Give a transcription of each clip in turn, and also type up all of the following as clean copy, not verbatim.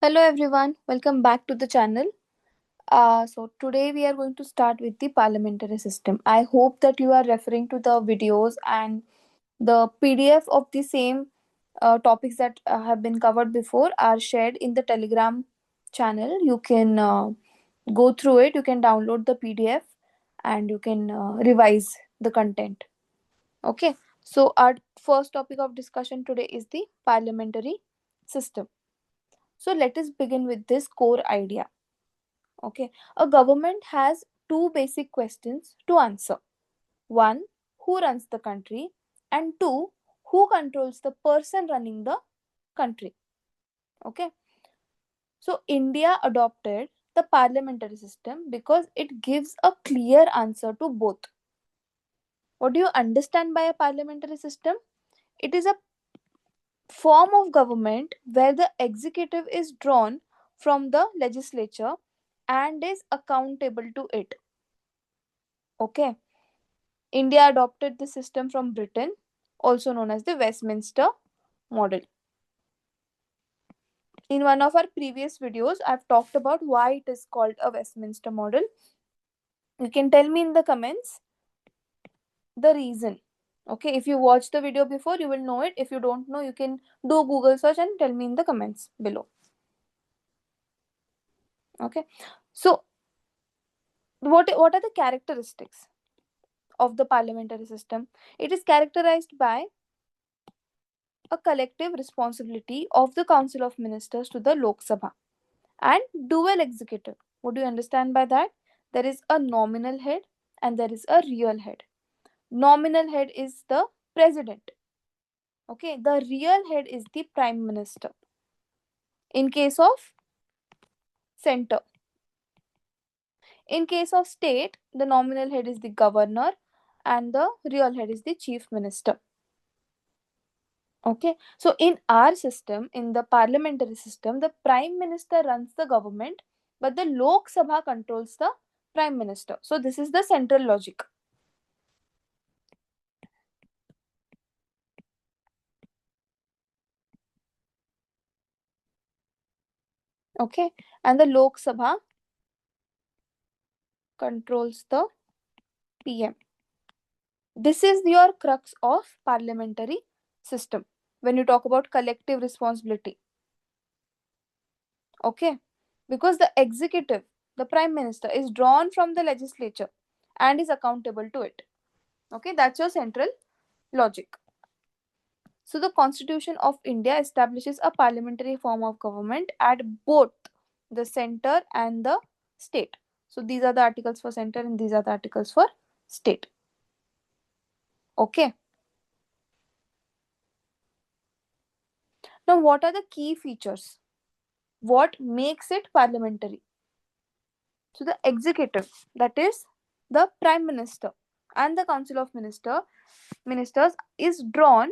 Hello everyone, welcome back to the channel. So today we are going to start with the parliamentary system. I hope that you are referring to the videos and the PDF of the same topics that have been covered before are shared in the Telegram channel. You can go through it, you can download the PDF and you can revise the content. Okay, so our first topic of discussion today is the parliamentary system. So let us begin with this core idea. Okay, a government has two basic questions to answer. One, who runs the country? And two, who controls the person running the country? Okay, so India adopted the parliamentary system because it gives a clear answer to both. What do you understand by a parliamentary system? It is a form of government where the executive is drawn from the legislature and is accountable to it. Okay, India adopted the system from Britain, also known as the Westminster model. In one of our previous videos, I've talked about why it is called a Westminster model. You can tell me in the comments the reason. Okay, if you watched the video before, you will know it. If you don't know, you can do Google search and tell me in the comments below. Okay, so what are the characteristics of the parliamentary system? It is characterized by a collective responsibility of the Council of Ministers to the Lok Sabha and dual executive. What do you understand by that? There is a nominal head and there is a real head. Nominal head is the president. Okay, the real head is the prime minister. In case of center, in case of state, the nominal head is the governor and the real head is the chief minister. Okay, so in our system, in the parliamentary system, the prime minister runs the government, but the Lok Sabha controls the prime minister. So this is the central logic. Okay, and the Lok Sabha controls the PM. This is your crux of parliamentary system when you talk about collective responsibility. Okay, because the executive, the prime minister, is drawn from the legislature and is accountable to it. Okay, that's your central logic. So the Constitution of India establishes a parliamentary form of government at both the center and the state. So these are the articles for center and these are the articles for state. Okay. Now what are the key features? What makes it parliamentary? So the executive, that is the prime minister and the council of ministers is drawn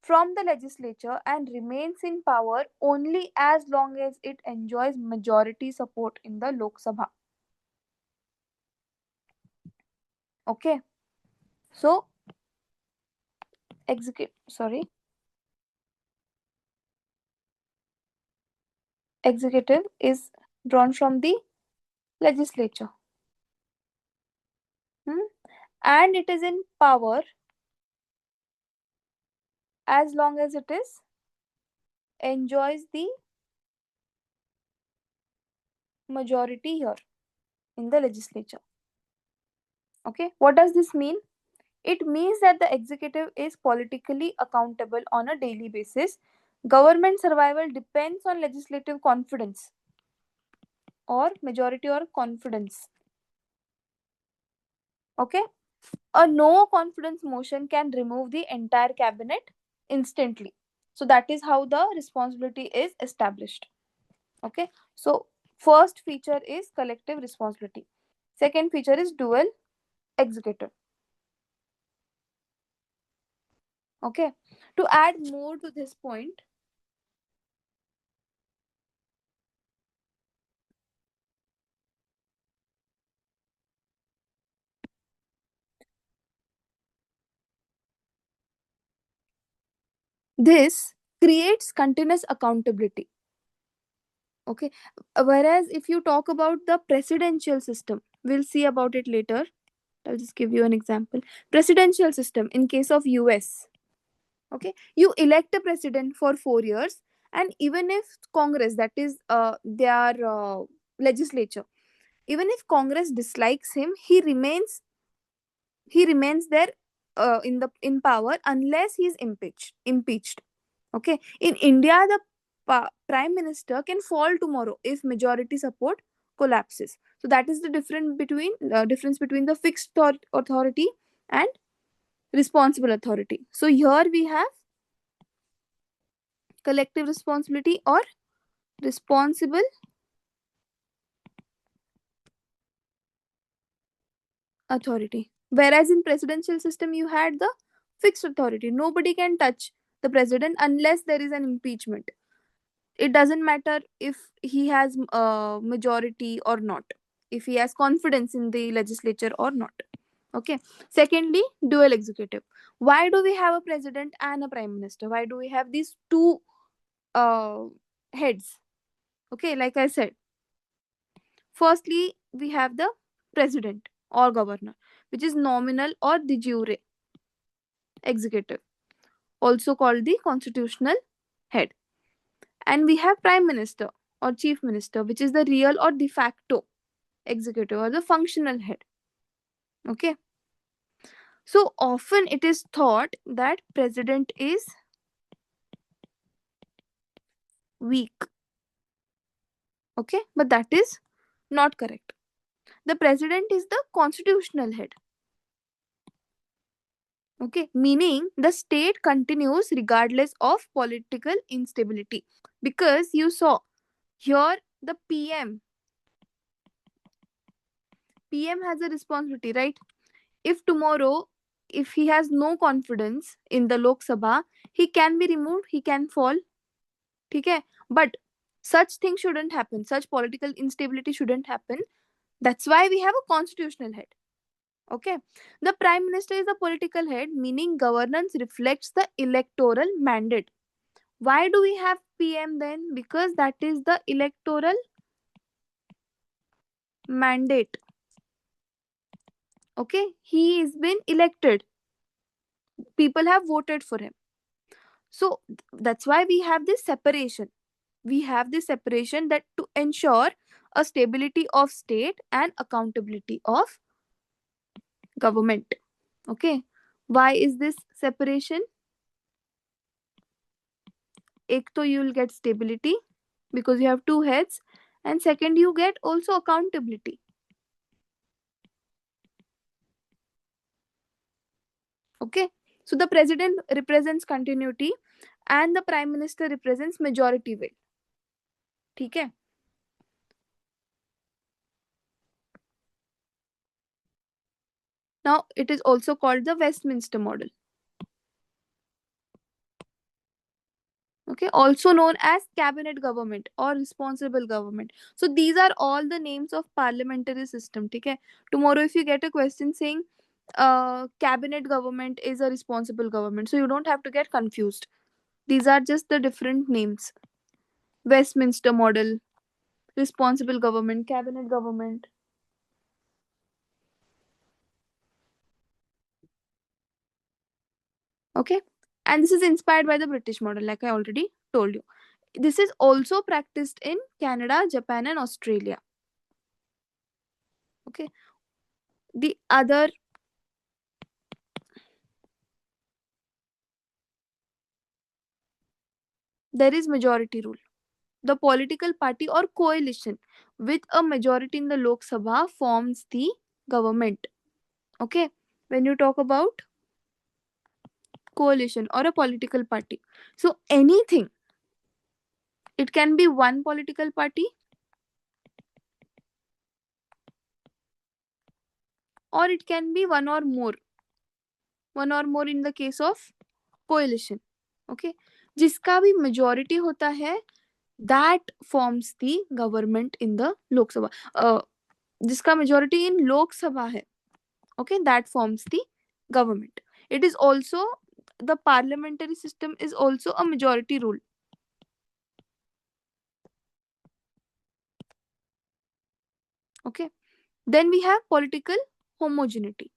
from the legislature and remains in power only as long as it enjoys majority support in the Lok Sabha. Okay, so executive is drawn from the legislature. Hmm? And it is in power as long as it is enjoys the majority here in the legislature. Okay, what does this mean? It means that the executive is politically accountable on a daily basis. Government survival depends on legislative confidence or majority or confidence. Okay, a no confidence motion can remove the entire cabinet instantly. So that is how the responsibility is established. Okay, so first feature is collective responsibility. Second feature is dual executive. Okay, to add more to this point, this creates continuous accountability. Okay. Whereas if you talk about the presidential system, we'll see about it later. I'll just give you an example. Presidential system in case of US. Okay. You elect a president for 4 years, and even if Congress, that is their legislature, even if Congress dislikes him, he remains there in power unless he is impeached. Okay. In India, the prime minister can fall tomorrow if majority support collapses. So that is the difference between the fixed authority and responsible authority. So here we have collective responsibility or responsible authority. Whereas in presidential system you had the fixed authority. Nobody can touch the president unless there is an impeachment. It doesn't matter if he has majority or not, if he has confidence in the legislature or not. Okay. Secondly, dual executive. Why do we have a president and a prime minister? Why do we have these two uh, heads? Okay, like I said, firstly we have the president or governor, which is nominal or de jure executive, also called the constitutional head. And we have prime minister or chief minister, which is the real or de facto executive or the functional head. Okay. So often it is thought that president is weak. Okay, but that is not correct. The president is the constitutional head. Okay, meaning the state continues regardless of political instability. Because you saw here the PM has a responsibility, right? If tomorrow, if he has no confidence in the Lok Sabha, he can be removed, he can fall. Okay, but such things shouldn't happen. Such political instability shouldn't happen. That's why we have a constitutional head. Okay. The prime minister is the political head, meaning governance reflects the electoral mandate. Why do we have PM then? Because that is the electoral mandate. Okay. He has been elected. People have voted for him. So that's why we have this separation. We have this separation that to ensure a stability of state and accountability of government. Okay. Why is this separation? एक तो you will get stability because you have two heads, and second you get also accountability. Okay. So the president represents continuity and the prime minister represents majority will. ठीक है. Now it is also called the Westminster model. Okay, also known as cabinet government or responsible government. So these are all the names of parliamentary system. Okay. Tomorrow if you get a question saying cabinet government is a responsible government, so you don't have to get confused. These are just the different names. Westminster model, responsible government, cabinet government. Okay. And this is inspired by the British model, like I already told you. This is also practiced in Canada, Japan, and Australia. Okay. The other, there is majority rule. The political party or coalition with a majority in the Lok Sabha forms the government. Okay. When you talk about coalition or a political party, so anything, it can be one political party or it can be one or more in the case of coalition. Okay. जिसका भी majority होता है, that forms the government in the Lok Sabha. जिसका majority in Lok Sabha है, okay, that forms the government. It is also, the parliamentary system is also a majority rule. Okay. Then we have political homogeneity.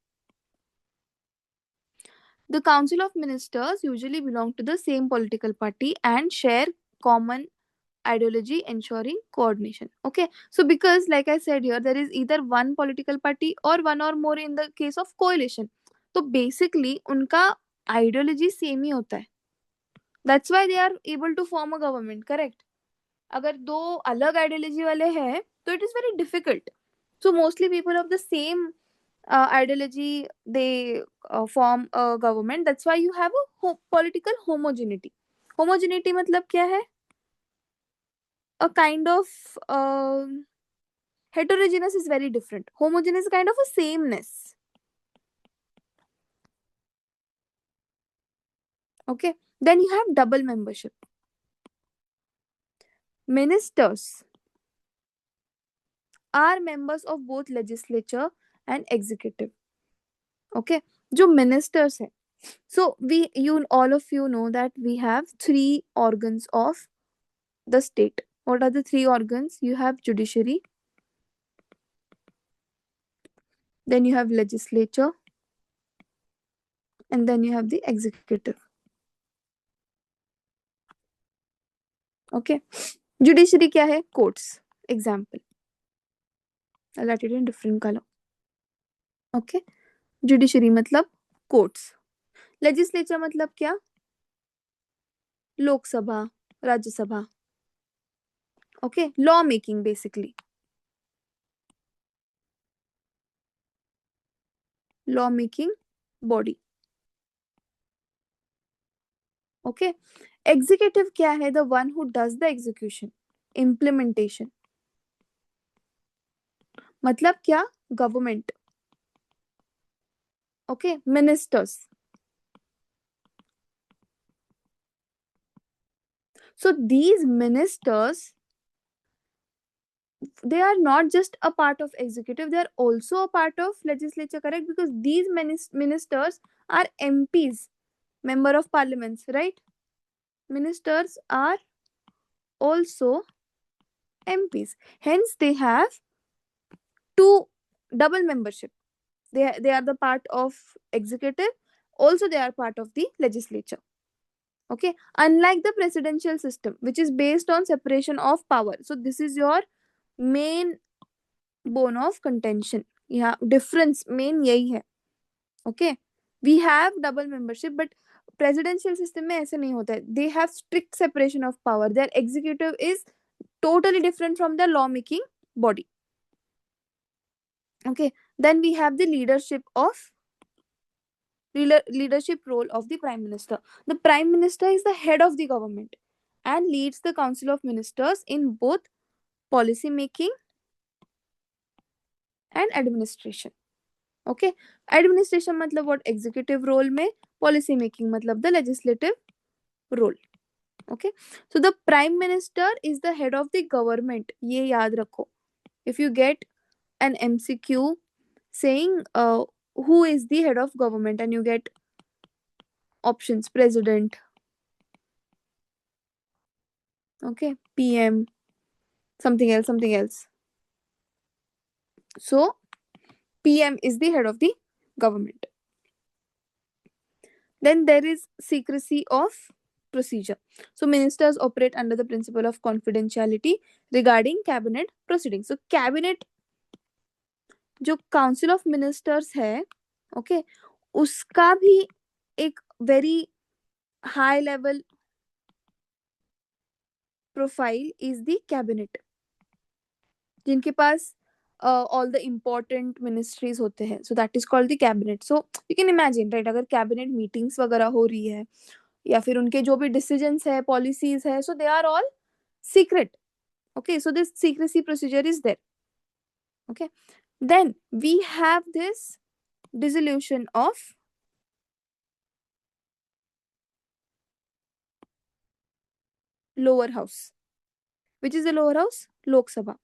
The Council of Ministers usually belong to the same political party and share common ideology, ensuring coordination. Okay, so because like I said here, there is either one political party or one or more in the case of coalition. So basically उनका ideology same ही होता है. That's why they are able to form a government, correct? अगर दो अलग ideology वाले हैं तो it is very difficult. So mostly people of the same ideology, they form a government. That's why you have a political homogeneity. Homogeneity मतलब क्या है? A kind of heterogeneous is very different. Homogeneous is kind of a sameness. Okay. Then you have double membership. Ministers are members of both legislature and executive. Okay. जो ministers हैं. So all of you know that we have three organs of the state. What are the three organs? You have judiciary, then you have legislature, and then you have the executive. Okay. Judiciary क्या है? Courts. Example. I'll write it in different color. Okay. Judiciary मतलब courts. Legislature मतलब क्या? Lok Sabha, Rajya Sabha. Okay. Law making basically. Law making body. Okay. Executive क्या है? The one who does the execution. Implementation. मतलब क्या? Government. Okay. Ministers. So these ministers, they are not just a part of executive, they are also a part of legislature, correct? Because these ministers are MPs, member of parliaments, right? Ministers are also MPs. Hence, they have two double membership. They are the part of executive. Also, they are part of the legislature. Okay. Unlike the presidential system, which is based on separation of power. So this is your main bone of contention. Yeah, difference main यही है. Okay. We have double membership, but presidential system में ऐसे नहीं होता है. They have strict separation of power. Their executive is totally different from the law making body. Okay. Then we have the leadership role of the prime minister. The prime minister is the head of the government and leads the council of ministers in both policy making and administration. Okay. Administration मतलब what? Executive role में, policy making मतलब the legislative role. Okay. So the prime minister is the head of the government. ये याद रखो. If you get an MCQ saying who is the head of government and you get options: president, okay, PM, something else. So PM is the head of the government. Then there is secrecy of procedure. So ministers operate under the principle of confidentiality regarding cabinet proceedings. So cabinet जो council of ministers है, okay, उसका भी एक very high level profile is the cabinet, जिनके पास all the important ministries होते हैं. So that is called the cabinet. So you can imagine, right, अगर cabinet meetings वगैरह हो रही है या फिर उनके जो भी डिसीजंस है, पॉलिसीज है, so they are all secret. Okay, so this secrecy procedure is there. Okay, then we have this dissolution of lower house. Which is the lower house? Lok Sabha.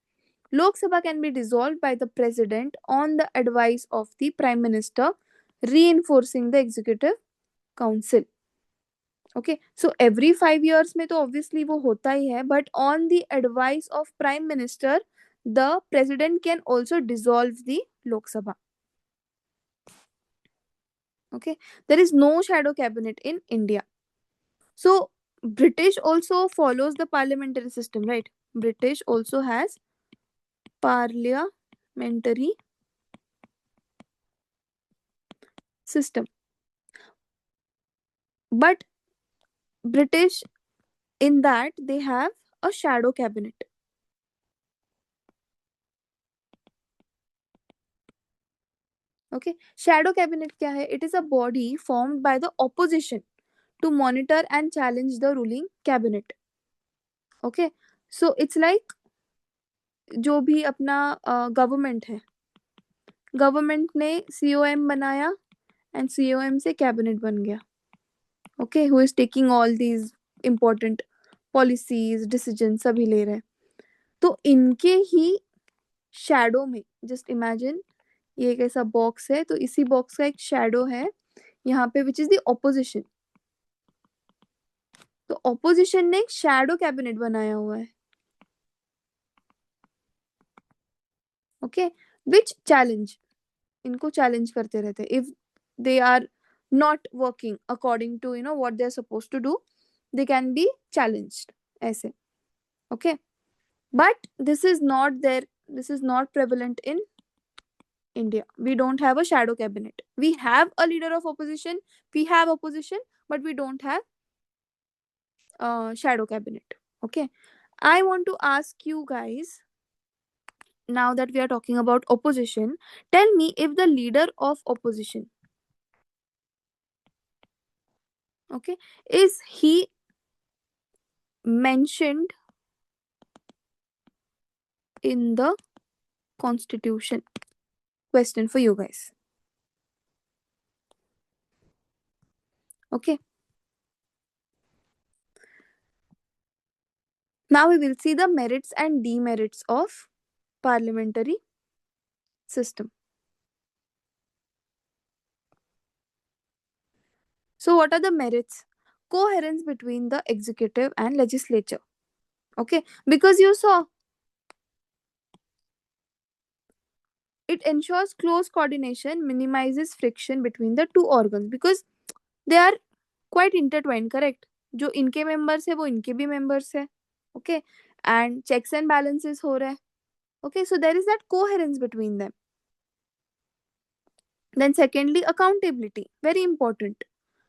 Lok Sabha can be dissolved by the president on the advice of the prime minister, reinforcing the executive council. Okay, so every 5 years में तो obviously वो होता ही है, but on the advice of prime minister the president can also dissolve the Lok Sabha. Okay, there is no shadow cabinet in India. So British also follows the parliamentary system, right? British also has parliamentary system, but British, in that they have a shadow cabinet. Okay, shadow cabinet क्या है? It is a body formed by the opposition to monitor and challenge the ruling cabinet. Okay, so it's like जो भी अपना government है, government ने COM बनाया and COM से cabinet बन गया. Okay, who is taking all these important policies decision सभी ले रहे हैं. तो इनके ही शैडो में, जस्ट इमेजिन ये एक ऐसा बॉक्स है, तो इसी बॉक्स का एक शैडो है यहाँ पे विच इज द ऑपोजिशन. तो ऑपोजिशन ने एक शैडो कैबिनेट बनाया हुआ है. ओके, विच चैलेंज, इनको चैलेंज करते रहते हैं. If they are not working according to what they are suppose to do, they can be challenged ऐसे. Okay, but this is not prevalent in India. We don't have a shadow cabinet. We have a leader of opposition, we have opposition, but we don't have shadow cabinet. Okay, I want to ask you guys, now that we are talking about opposition, tell me if the leader of opposition, okay, is he mentioned in the constitution? Question for you guys. Okay, now we will see the merits and demerits of parliamentary system. So what are the merits? Coherence between the executive and legislature. Okay, because you saw it ensures close coordination, minimizes friction between the two organs because they are quite intertwined, correct? जो इनके members है वो इनके भी members है. Okay, and checks and balances हो रहा है. Okay, so there is that coherence between them. Then secondly, accountability, very important.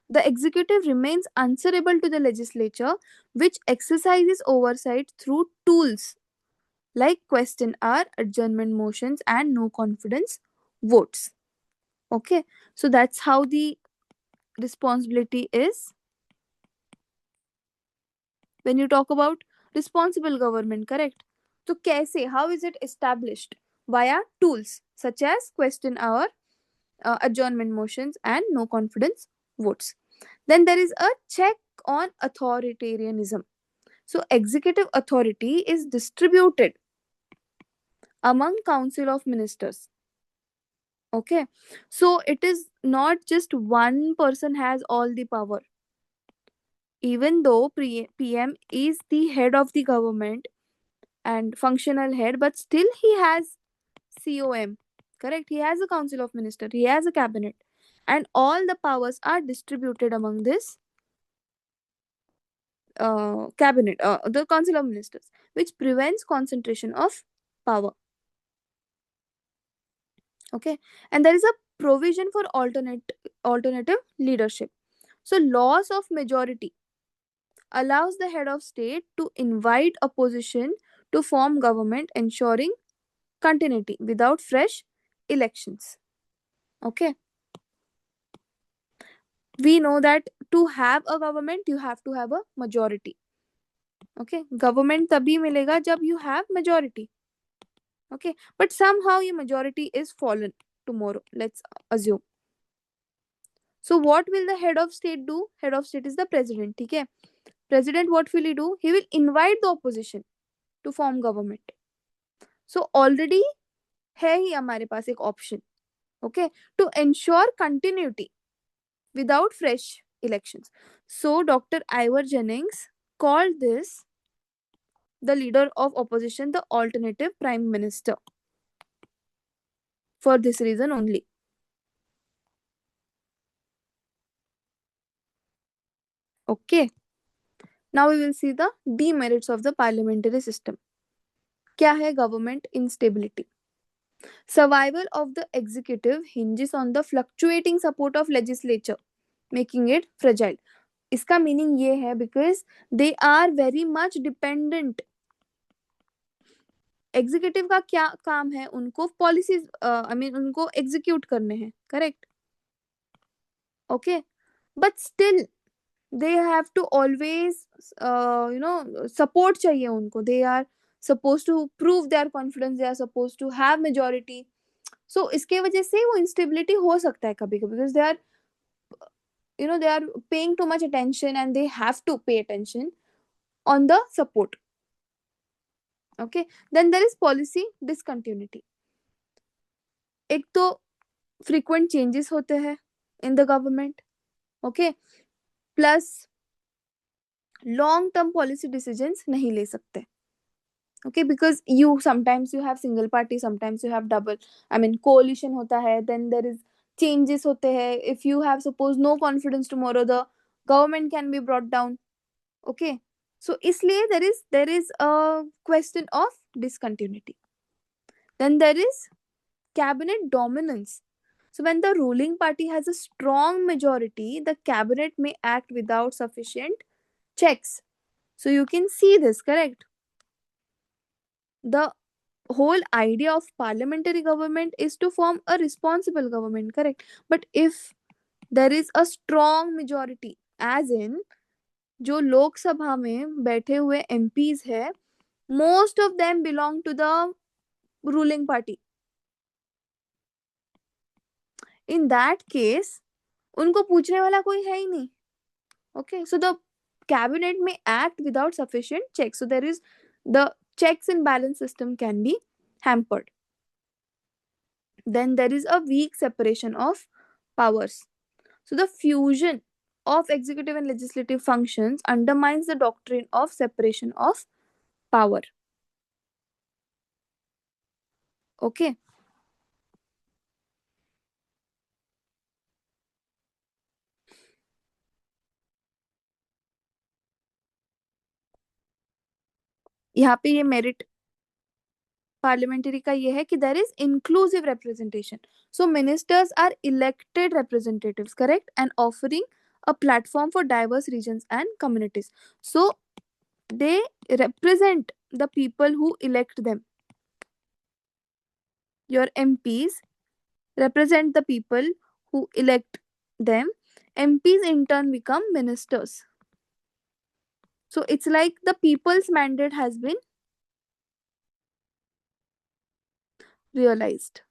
The executive remains answerable to the legislature, which exercises oversight through tools like question hour, adjournment motions, and no confidence votes. Okay, so that's how the responsibility is. When you talk about responsible government, correct? So, kaise, how is it established? Via tools such as question hour, adjournment motions, and no confidence votes. Then there is a check on authoritarianism. So, executive authority is distributed among council of ministers. Okay, so it is not just one person has all the power. Even though PM is the head of the government and functional head, but still he has COM, correct? He has a council of minister, he has a cabinet, and all the powers are distributed among this cabinet, the council of ministers, which prevents concentration of power. Okay, and there is a provision for alternative leadership. So loss of majority allows the head of state to invite opposition to form government, ensuring continuity without fresh elections. Okay, we know that to have a government you have to have a majority. Okay, government तभी मिलेगा जब you have majority. Okay, but somehow your majority is fallen tomorrow, let's assume. So what will the head of state do? Head of state is the president. ठीक है, president, what will he do? He will invite the opposition to form government. So already है ही हमारे पास एक option, okay, to ensure continuity without fresh elections. So Dr. Ivor Jennings called this the leader of opposition the alternative prime minister. For this reason only. Okay. Now we will see the demerits of the parliamentary system. क्या है government instability? Survival of the executive hinges on the fluctuating support of legislature, making it fragile. इसका meaning ये है because they are very much dependent. Executive का क्या काम है? उनको पॉलिसीज आई मीन उनको एग्जीक्यूट करने हैं, correct? Okay, but still they have to always support चाहिए उनको. They are supposed to prove their confidence, they are supposed to have majority. So इसके वजह से वो instability हो सकता है कभी कभी, because they are paying too much attention and they have to pay attention on the support. Okay, then there is policy discontinuity. एक तो frequent changes होते हैं in the government. Okay, plus long term policy decisions नहीं ले सकते. Okay, because you sometimes you have single party, sometimes you have double, I mean coalition hota hai, then there is changes hote hai. If you have suppose no confidence tomorrow, the government can be brought down. Okay, so isliye there is a question of discontinuity. Then there is cabinet dominance. So when the ruling party has a strong majority, the cabinet may act without sufficient checks. So you can see this, correct? The whole idea of parliamentary government is to form a responsible government, correct? But if there is a strong majority, as in जो लोकसभा में बैठे हुए MPs है, most of them belong to the ruling party. In that case उनको पूछने वाला कोई है ही नहीं. Okay, so the cabinet may act without sufficient checks. So there is the checks and balance system can be hampered. Then there is a weak separation of powers. So the fusion of executive and legislative functions undermines the doctrine of separation of power. Okay. यहाँ पे ये merit parliamentary का ये है कि there is inclusive representation. So ministers are elected representatives, correct, and offering a platform for diverse regions and communities. So they represent the people who elect them. Your MPs represent the people who elect them. MPs in turn become ministers. So it's like the people's mandate has been realized.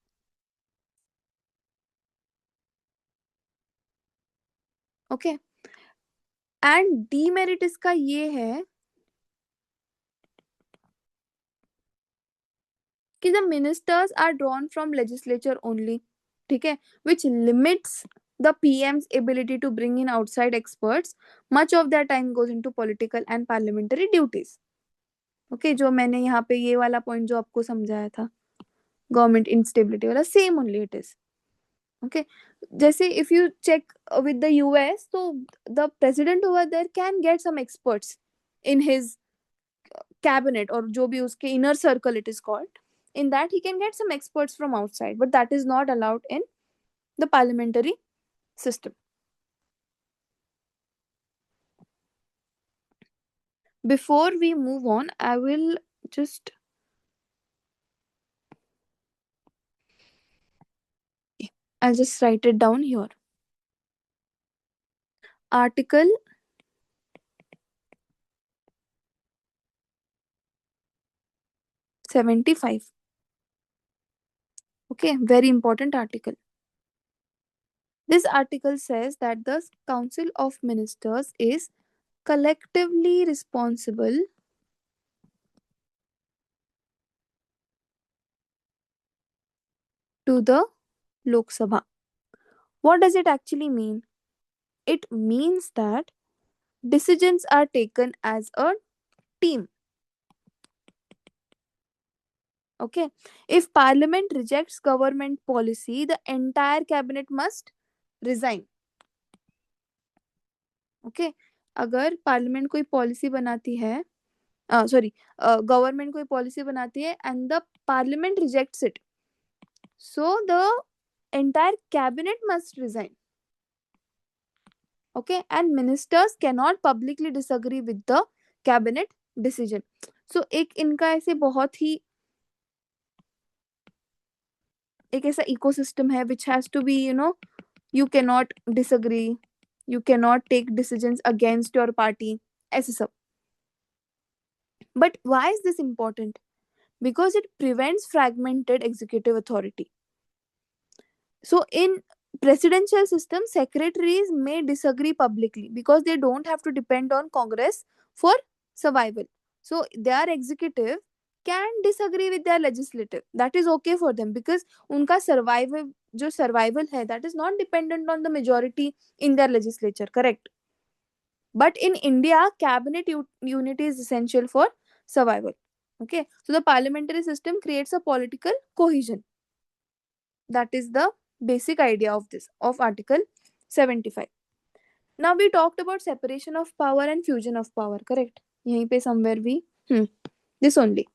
Okay. And demerit इसका ये है कि the ministers are drawn from legislature only, ठीक है, which limits the PM's ability to bring in outside experts. Much of their time goes into political and parliamentary duties. Okay, जो मैंने यहाँ पे ये वाला पॉइंट जो आपको समझाया था गवर्नमेंट इंस्टेबिलिटी वाला, same only it is. Okay, जैसे if you check with the US, so the president over there can get some experts in his cabinet or जो भी उसके inner circle it is called. In that he can get some experts from outside, but that is not allowed in the parliamentary system. Before we move on, I will just I'll just write it down here. Article 75. Okay, very important article. This article says that the Council of Ministers is collectively responsible to the Lok Sabha. What does it actually mean? It means that decisions are taken as a team. Okay. If parliament rejects government policy, the entire cabinet must resign. Okay. अगर parliament कोई policy बनाती है, sorry, government कोई policy बनाती है and the parliament rejects it, so the entire cabinet must resign. Okay, and ministers cannot publicly disagree with the cabinet decision. So एक इनका ऐसे बहुत ही एक ऐसा इकोसिस्टम है which has to be, you cannot disagree, you cannot take decisions against your party, ऐसे सब. But why is this important? Because it prevents fragmented executive authority. So in presidential system, secretaries may disagree publicly because they don't have to depend on Congress for survival. So their executive can disagree with their legislative. That is okay for them because उनका survival है, that is not dependent on the majority in their legislature, correct? But in India, cabinet unity is essential for survival. Okay, so the parliamentary system creates a political cohesion. That is the basic idea of this, of Article 75. Now we talked about separation of power and fusion of power, correct? यहीं पे somewhere we this only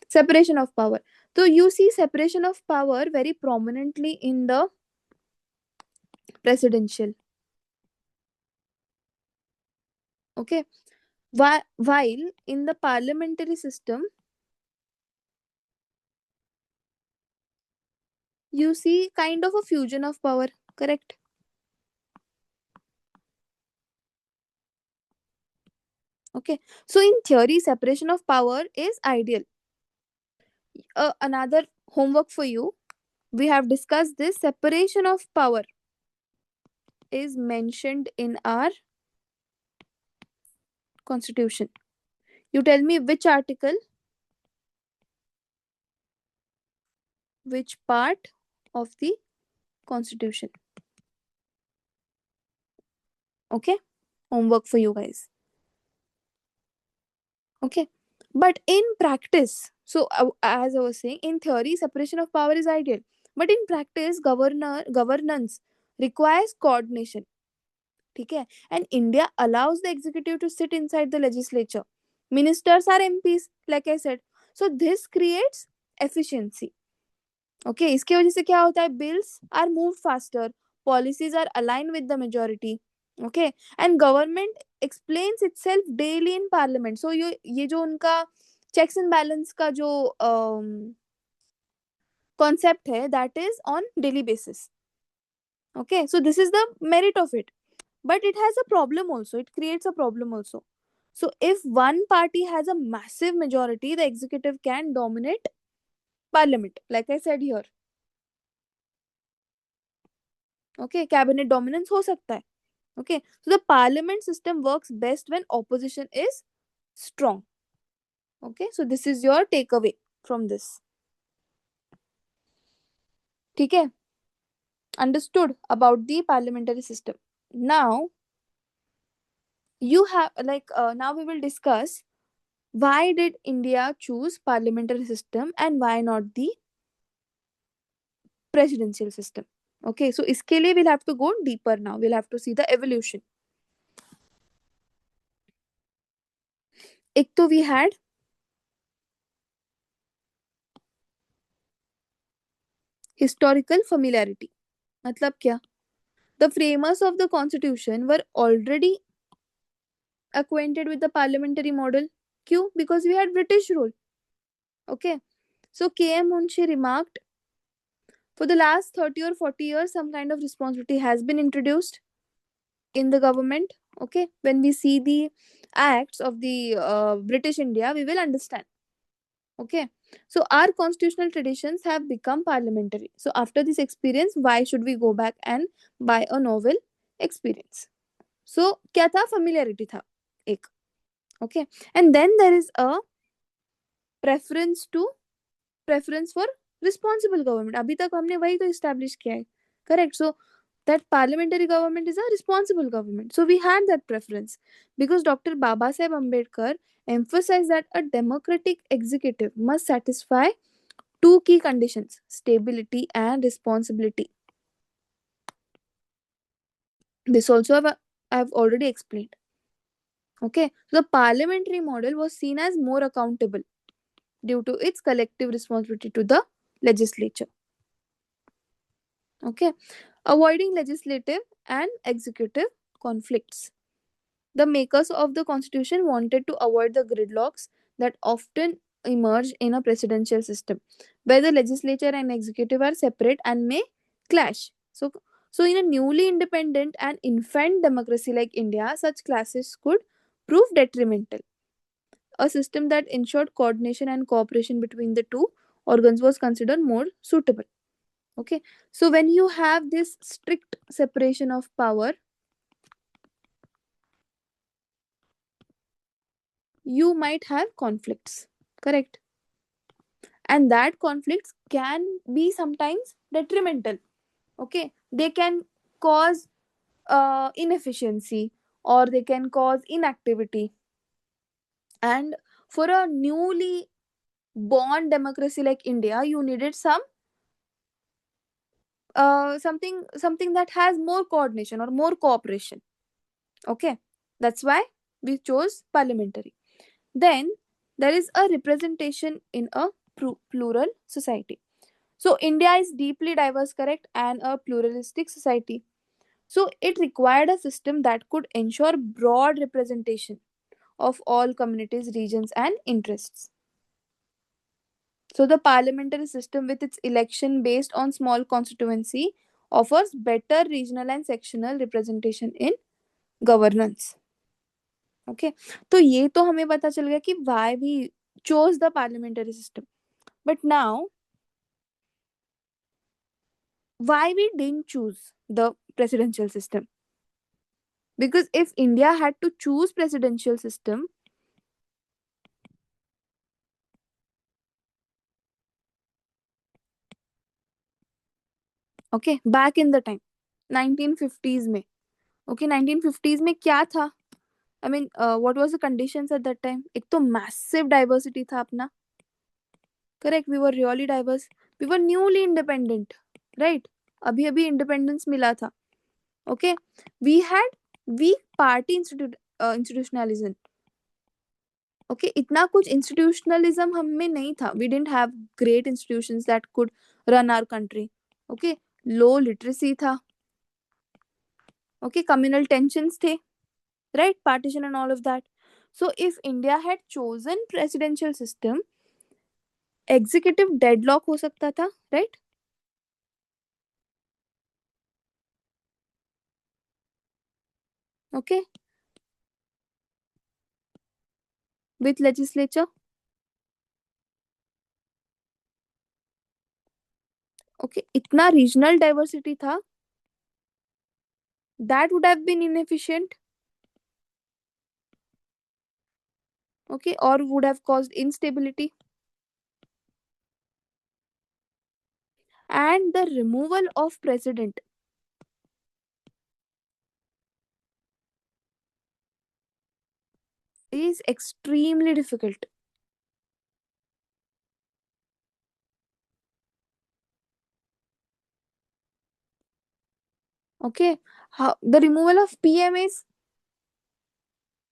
separation of power. So you see separation of power very prominently in the presidential. Okay, while in the parliamentary system you see kind of a fusion of power, correct? Okay, so in theory separation of power is ideal. Another homework for you, we have discussed this. Separation of power is mentioned in our constitution. You tell me which article, which part of the constitution. Okay, homework for you guys. Okay, but in practice, so as I was saying, in theory separation of power is ideal, but in practice governance requires coordination. Okay, and India allows the executive to sit inside the legislature. Ministers are MPs, like I said. So this creates efficiency. Okay, इसके वजह से क्या होता है, bills are moved faster, policies are aligned with the majority. Okay, and government explains itself daily in parliament. So ये जो उनका checks and balance का जो concept है, that is on daily basis. Okay, so this is the merit of it. But it has a problem also, it creates a problem also. So if one party has a massive majority, the executive can dominate parliament, like I said here. Okay, cabinet dominance हो सकता है. Okay, so the parliament system works best when opposition is strong. Okay, so this is your takeaway from this. ठीक है, understood about the parliamentary system. Now you have now we will discuss why did India choose parliamentary system and why not the presidential system. Okay, so इसके लिए we'll have to go deeper now. We'll have to see the evolution. एक तो we had historical familiarity. मतलब क्या? The framers of the constitution were already acquainted with the parliamentary model. क्यों? Because we had British rule. Okay, so K.M. Munshi remarked, for the last 30 or 40 years some kind of responsibility has been introduced in the government. Okay, when we see the acts of the British India, we will understand. Okay, so our constitutional traditions have become parliamentary. So after this experience, why should we go back and buy a novel experience? So क्या था? Familiarity था एक. Okay, and then there is a preference for responsible government. अभी तक हमने वही तो establish किया है, correct? So that parliamentary government is a responsible government. So we had that preference because Dr. Baba Saheb Ambedkar emphasized that a democratic executive must satisfy two key conditions: stability and responsibility. This also I've already explained. Okay, so the parliamentary model was seen as more accountable due to its collective responsibility to the legislature. Okay, avoiding legislative and executive conflicts. The makers of the constitution wanted to avoid the gridlocks that often emerge in a presidential system, where the legislature and executive are separate and may clash. So in a newly independent and infant democracy like India, such clashes could prove detrimental. A system that ensured coordination and cooperation between the two organs was considered more suitable. Okay, so when you have this strict separation of power, you might have conflicts, correct? And that conflicts can be sometimes detrimental. Okay, they can cause inefficiency, or they can cause inactivity. And for a newly born democracy like India, you needed something that has more coordination or more cooperation. Okay, that's why we chose parliamentary. Then there is a representation in a plural society. So India is deeply diverse, correct, and a pluralistic society. So it required a system that could ensure broad representation of all communities, regions, and interests. So the parliamentary system, with its election based on small constituency, offers better regional and sectional representation in governance. Okay, तो ये तो हमें पता चल गया कि why we chose the parliamentary system. But now, why we didn't choose the presidential system? Because if India had to choose presidential system, okay, back in the time 1950s में, okay, 1950s में क्या था? I mean, what was the conditions at that time? एक तो massive diversity था अपना, correct? We were really diverse. We were newly independent, right? अभी अभी independence मिला था. Okay, we had weak party institutionalism. Okay, इतना कुछ institutionalism हम में नहीं था. We didn't have great institutions that could run our country. Okay, low literacy था. Okay, communal tensions थे, right? Partition and all of that. So if India had chosen presidential system, executive deadlock हो सकता था, right? Okay, with legislature. Okay, इतना regional diversity था, that would have been inefficient. Okay, or would have caused instability. And the removal of president is extremely difficult. Okay, how the removal of PM is,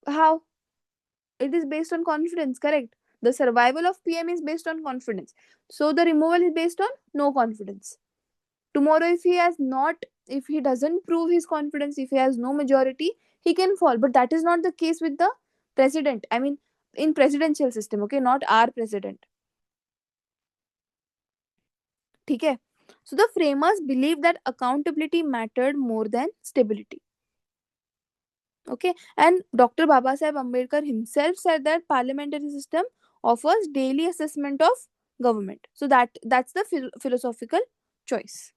how it is based on confidence, correct? The survival of PM is based on confidence, so the removal is based on no confidence. Tomorrow, if he doesn't prove his confidence, if he has no majority, he can fall. But that is not the case with the president. I mean, in presidential system, okay, not our president. Okay, so the framers believed that accountability mattered more than stability. Okay, and Dr. Baba Saheb Ambedkar himself said that parliamentary system offers daily assessment of government. So that's the philosophical choice.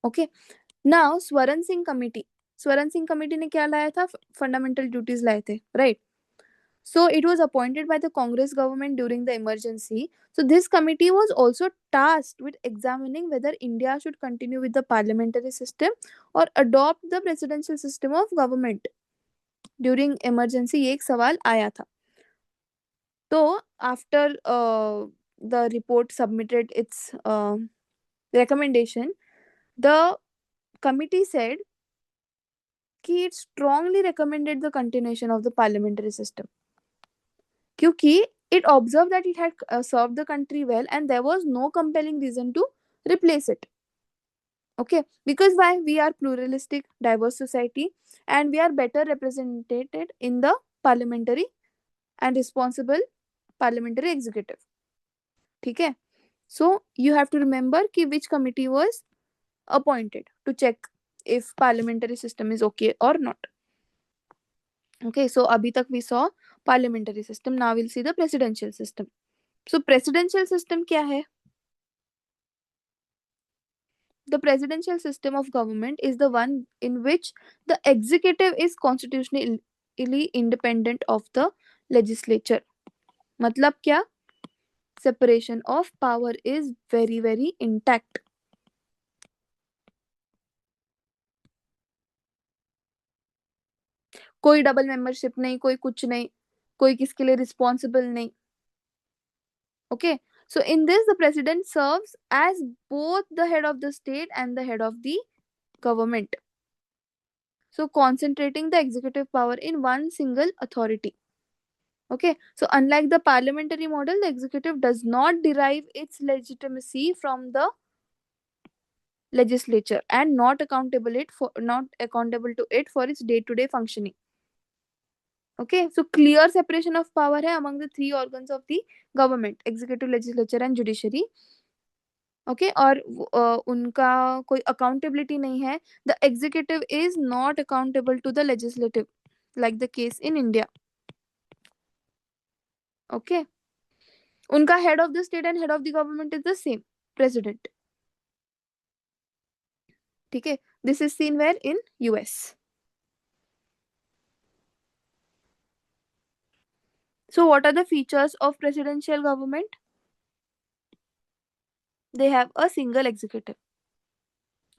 Okay, now Swaran Singh committee ने क्या लाया था? Fundamental duties लाए थे, right? So it was appointed by the Congress government during the emergency. So this committee was also tasked with examining whether India should continue with the parliamentary system or adopt the presidential system of government. During emergency ये एक सवाल आया था. तो after the report submitted it's recommendation, the committee said कि it strongly recommended the continuation of the parliamentary system क्योंकि it observed that it had served the country well and there was no compelling reason to replace it. Okay, because why? We are pluralistic, diverse society, and we are better represented in the parliamentary and responsible parliamentary executive. ठीक है. So you have to remember कि which committee was appointed to check if parliamentary system is okay or not. Okay, so abhi tak we saw parliamentary system. Now we'll see the presidential system. So presidential system क्या है? The presidential system of government is the one in which the executive is constitutionally independent of the legislature. मतलब क्या? Separation of power is very very intact. कोई double membership नहीं, कोई कुछ नहीं, कोई किसके लिए रिस्पॉन्सिबल नहीं. Okay, so in this the president serves as both the head of the state and the head of the government, so concentrating the executive power in one single authority. Okay, so unlike the parliamentary model, the executive does not derive its legitimacy from the legislature and not accountable to it for its day to day functioning. Okay, so clear separation of power है among the three organs of the government: executive, legislature and judiciary. Okay, और उनका कोई accountability नहीं है. The executive is not accountable to the legislative like the case in India. Okay, उनका head of the state and head of the government is the same, president. ठीक है. This is seen where in US. So what are the features of presidential government? They have a single executive.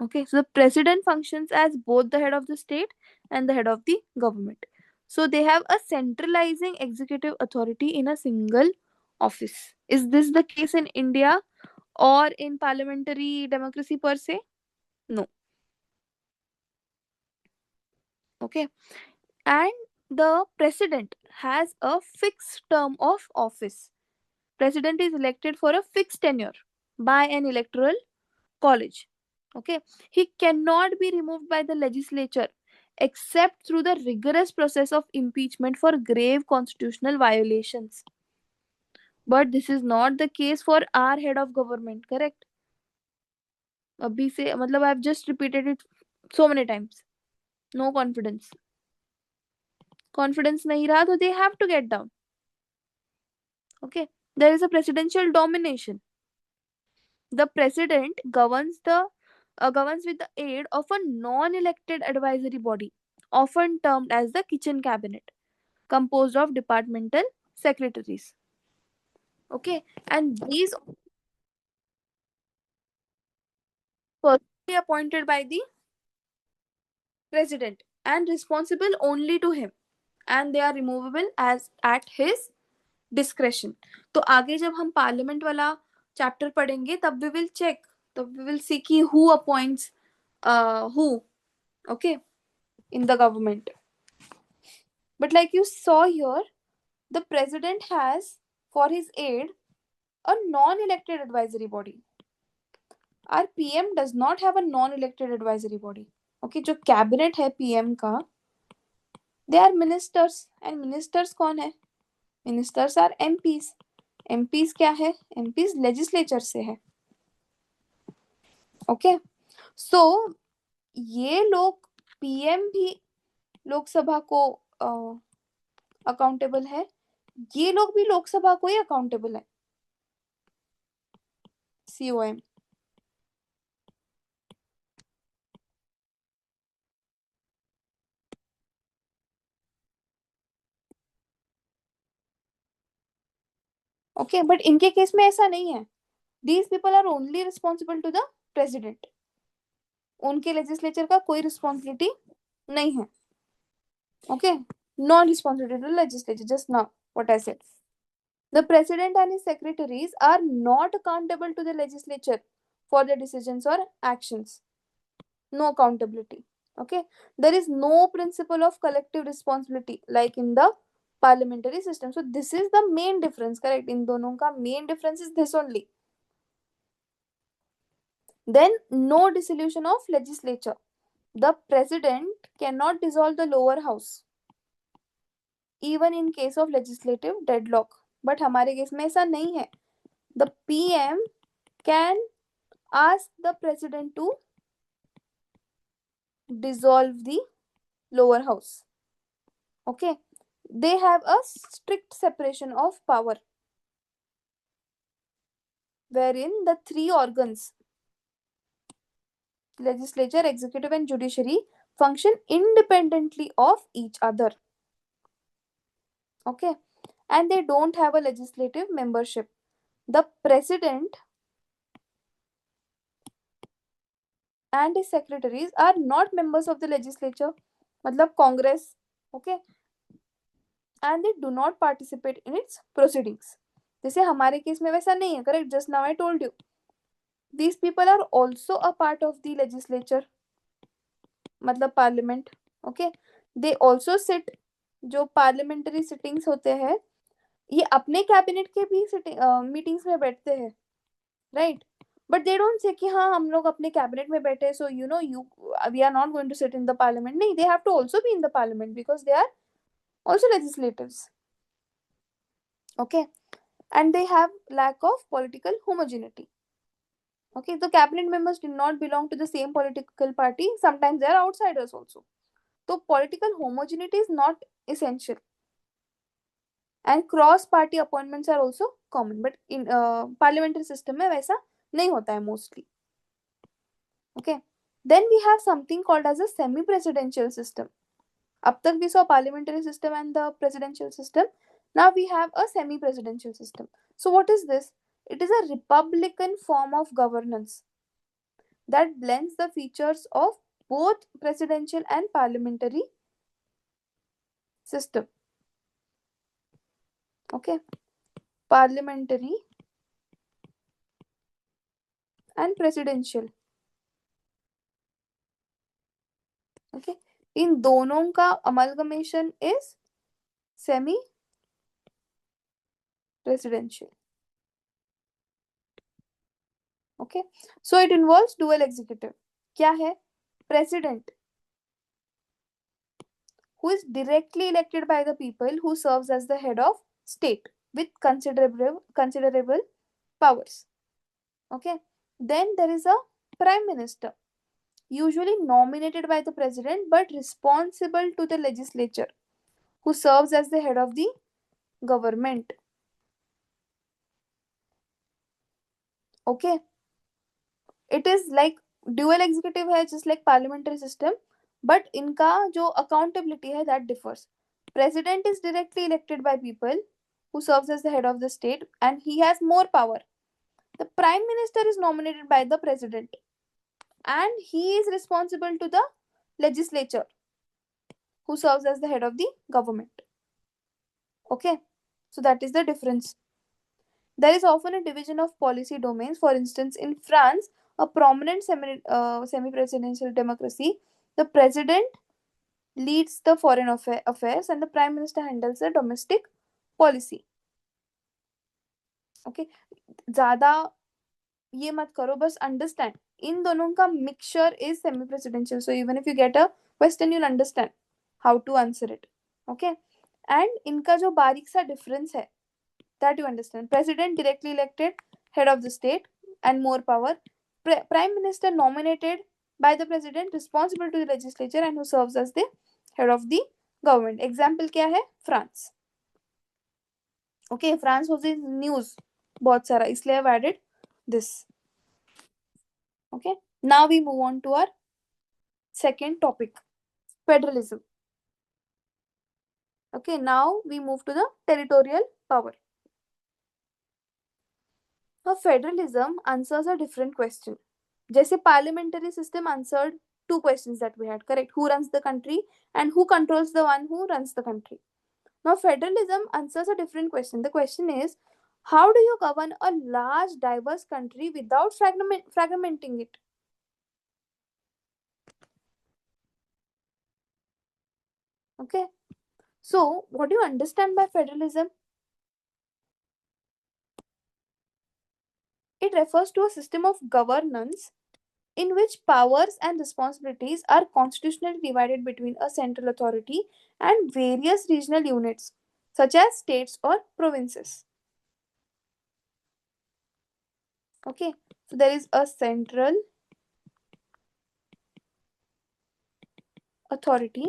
Okay, so the president functions as both the head of the state and the head of the government. So they have a centralizing executive authority in a single office. Is this the case in India or in parliamentary democracy per se? No. Okay, and the president has a fixed term of office. President is elected for a fixed tenure by an electoral college. Okay, he cannot be removed by the legislature except through the rigorous process of impeachment for grave constitutional violations. But this is not the case for our head of government, correct? अभी से मतलब I have just repeated it so many times. No confidence. Confidence नहीं रहा तो they have to get down. Okay, there is a presidential domination. The president governs with the aid of a non-elected advisory body, often termed as the kitchen cabinet, composed of departmental secretaries. Okay, and these personally appointed by the president and responsible only to him, and they are removable as at his discretion. तो आगे जब हम parliament वाला chapter पढ़ेंगे तब we will check, तब we will see कि who appoints who, okay, in the government. But like you saw here, the president has for his aid a non-elected advisory body. Our PM does not have a non-elected advisory body. Okay, जो cabinet है PM का, they are ministers, and ministers कौन है? Ministers are MPs. MPs क्या है? MPs legislature से है. Okay, so ये लोग PM भी लोकसभा को अकाउंटेबल है, ये लोग भी लोकसभा को ही अकाउंटेबल है. COM. ओके, बट इनके केस में ऐसा नहीं है. These people are only responsible to the president. उनके लेजिस्लेचर का कोई रिस्पॉन्सिबिलिटी नहीं है. Okay, non-responsibility to legislature. Just now, what I said. The president and his secretaries are not accountable to the legislature for their decisions or actions. No accountability. Okay, there is no principle of collective responsibility like in the parliamentary system. So this is the main difference, correct? In दोनों का main difference is this only. Then no dissolution of legislature. The president cannot dissolve the lower house even in case of legislative deadlock. But हमारे case में ऐसा नहीं है. The PM can ask the president to dissolve the lower house. Okay, they have a strict separation of power wherein the three organs, legislature, executive and judiciary, function independently of each other. Okay, and they don't have a legislative membership. The president and his secretaries are not members of the legislature, matlab Congress. Okay, and they do not participate in its proceedings. जैसे हमारे case में वैसा नहीं है, correct? Just now I told you. These people are also a part of the legislature, मतलब parliament. Okay, they also sit. जो parliamentary sittings होते हैं, ये अपने कैबिनेट के भी मीटिंग्स में बैठते हैं, right? But they don't say कि हाँ हम लोग अपने कैबिनेट में बैठे, so you know you we are not going to sit in the parliament. नहीं, they have to also be in the parliament because they are also legislatives. Okay, and they have lack of political homogeneity. Okay, the cabinet members do not belong to the same political party. Sometimes they are outsiders also. So political homogeneity is not essential. And cross party appointments are also common, but in parliamentary system में वैसा नहीं होता है mostly. Okay, then we have something called as a semi presidential system. अब तक we saw parliamentary system and the presidential system. Now we have a semi presidential system. So what is this? It is a republican form of governance that blends the features of both presidential and parliamentary system. Okay, parliamentary and presidential. Okay, इन दोनों का amalgamation is semi presidential. Okay, so it involves dual executive. क्या है? President, who is directly elected by the people, who serves as the head of state with considerable powers. Okay, then there is a prime minister, usually nominated by the president but responsible to the legislature, who serves as the head of the government. Okay, it is like dual executive है, just like parliamentary system, but इनका जो accountability है that differs. President is directly elected by people, who serves as the head of the state, and he has more power. The prime minister is nominated by the president and he is responsible to the legislature, who serves as the head of the government. Okay, so that is the difference. There is often a division of policy domains. For instance, in France, a prominent semi-presidential democracy, the president leads the foreign affairs and the prime minister handles the domestic policy. Okay, ज़्यादा ये मत करो, बस understand in दोनों का mixture is semi presidential. So even if you get a question you'll understand how to answer it. Okay, and इनका जो बारीक सा डिफरेंस है that you understand. President directly elected, head of the state and more power. Prime minister nominated by the president, responsible to the legislature and who serves as the head of the government. Example क्या है? France. Okay, France was in news बहुत सारा, इसलिए I've added this. Okay, now we move on to our second topic, federalism. Okay, now we move to the territorial power. Now federalism answers a different question. जैसे parliamentary system answered two questions that we had, correct? Who runs the country and who controls the one who runs the country. Now, federalism answers a different question. The question is, how do you govern a large, diverse country without fragmenting it? Okay. So, what do you understand by federalism? It refers to a system of governance in which powers and responsibilities are constitutionally divided between a central authority and various regional units, such as states or provinces. Okay, so there is a central authority,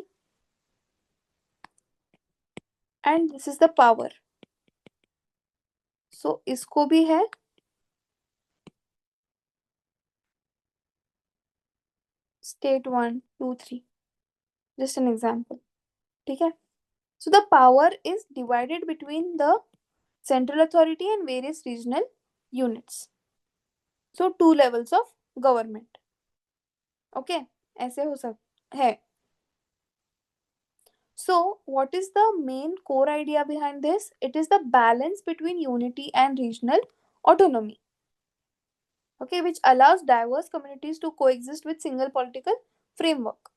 and this is the power. So इसको भी है state 1, 2, 3. Just an example. ठीक है? So the power is divided between the central authority and various regional units. So two levels of government. Okay, ऐसे हो सकता है. So what is the main core idea behind this? It is the balance between unity and regional autonomy. Okay, which allows diverse communities to coexist with single political framework.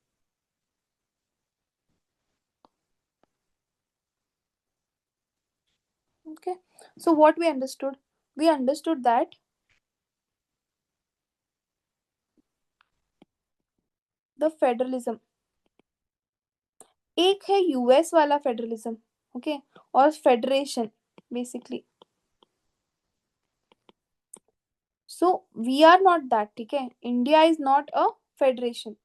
Okay, so what we understood? We understood that the federalism, एक है US वाला federalism, okay, और federation basically. So we are not that, ठीक है. India is not a federation.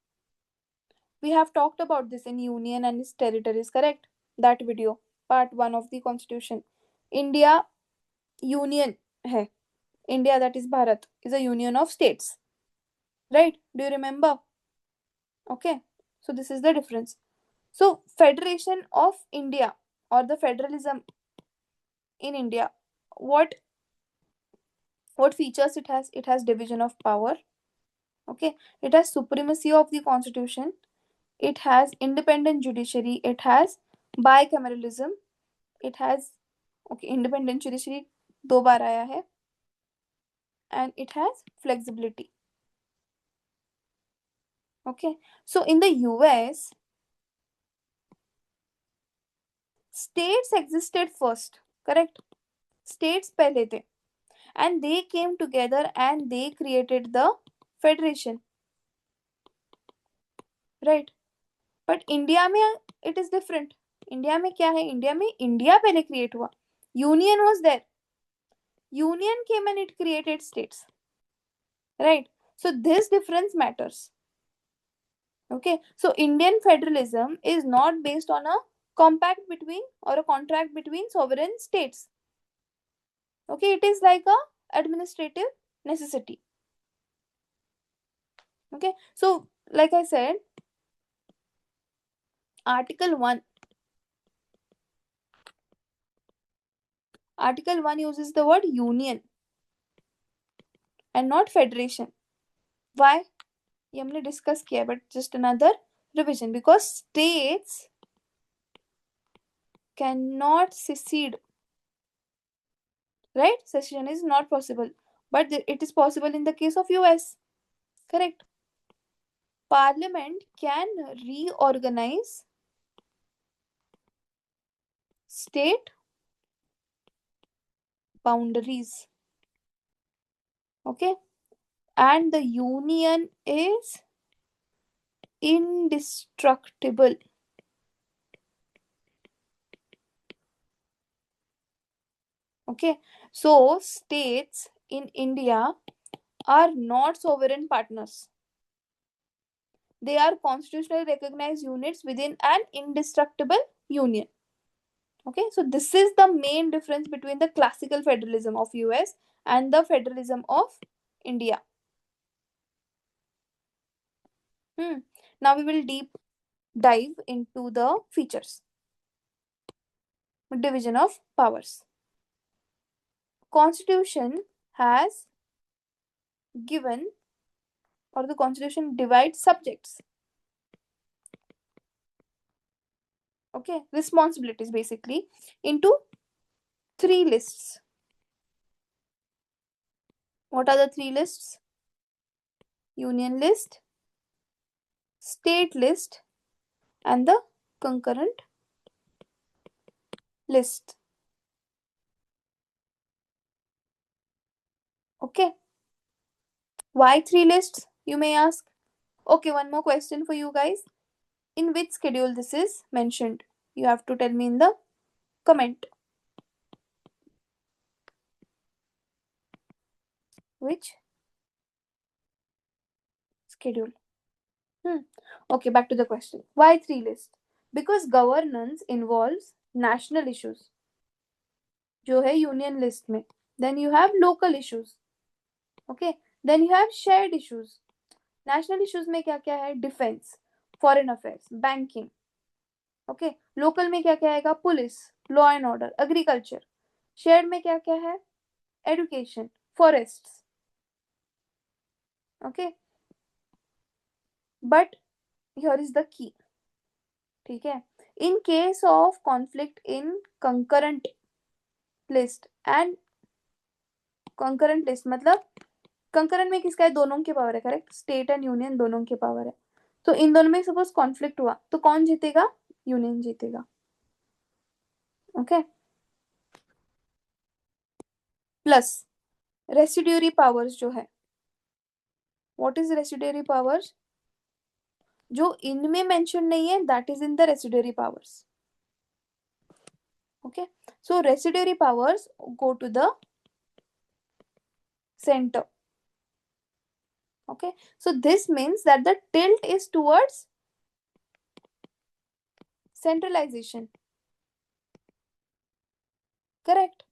We have talked about this in union and its territories, correct? That video, part 1 of the constitution. India union hai. India, that is Bharat, is a union of states, right? Do you remember? Okay, so this is the difference. So federation of India or the federalism in India, what features it has? It has division of power. Okay, it has supremacy of the constitution, it has independent judiciary, it has bicameralism, it has, okay, independent judiciary दो बार आया है, and it has flexibility. Okay, so in the US, states existed first, correct? States पहले थे, and they came together and they created the federation, right? But India में it is different. India में क्या है? India में India पहले create हुआ, union was there, union came and it created states, right? So this difference matters. Okay, so Indian federalism is not based on a compact between or a contract between sovereign states. Okay, it is like a administrative necessity. Okay, so like I said, article 1 uses the word union and not federation. Why? ये हमने discuss किया, but just another revision, because states cannot secede, right? Secession is not possible, but it is possible in the case of US, correct? Parliament can reorganize state boundaries. Okay, and the union is indestructible. Okay, so states in India are not sovereign partners. They are constitutionally recognized units within an indestructible union. Okay, so this is the main difference between the classical federalism of US and the federalism of India. Now we will deep dive into the features. Division of powers. Constitution has given or the constitution divides subjects. Okay, responsibilities basically into three lists. What are the three lists? Union list, state list, and the concurrent list. Okay, why three lists, you may ask? Okay, one more question for you guys. In which schedule this is mentioned? You have to tell me in the comment. Which schedule? Okay, back to the question. Why three lists? Because governance involves national issues, जो है union list में. Then you have local issues. Okay. Then you have shared issues. National issues में क्या क्या है? Defense, foreign affairs, banking. Okay. Local में क्या क्या आएगा? Police, law and order, agriculture. Shared में क्या क्या है? Education, forests. Okay. But here is the key. ठीक है. In case of conflict in concurrent list and concurrent list मतलब कंकरेंट में किसका है? दोनों के पावर है. करेक्ट. स्टेट एंड यूनियन दोनों के पावर है. तो इन दोनों में सपोज कॉन्फ्लिक्ट हुआ तो कौन जीतेगा? यूनियन जीतेगा. ओके. प्लस रेसिड्यूरी पावर्स जो है. What is residuary powers? जो इनमें मेंशन नहीं है that is in the residuary powers. Okay. So residuary powers go to the center. Okay, so this means that the tilt is towards centralization. Correct.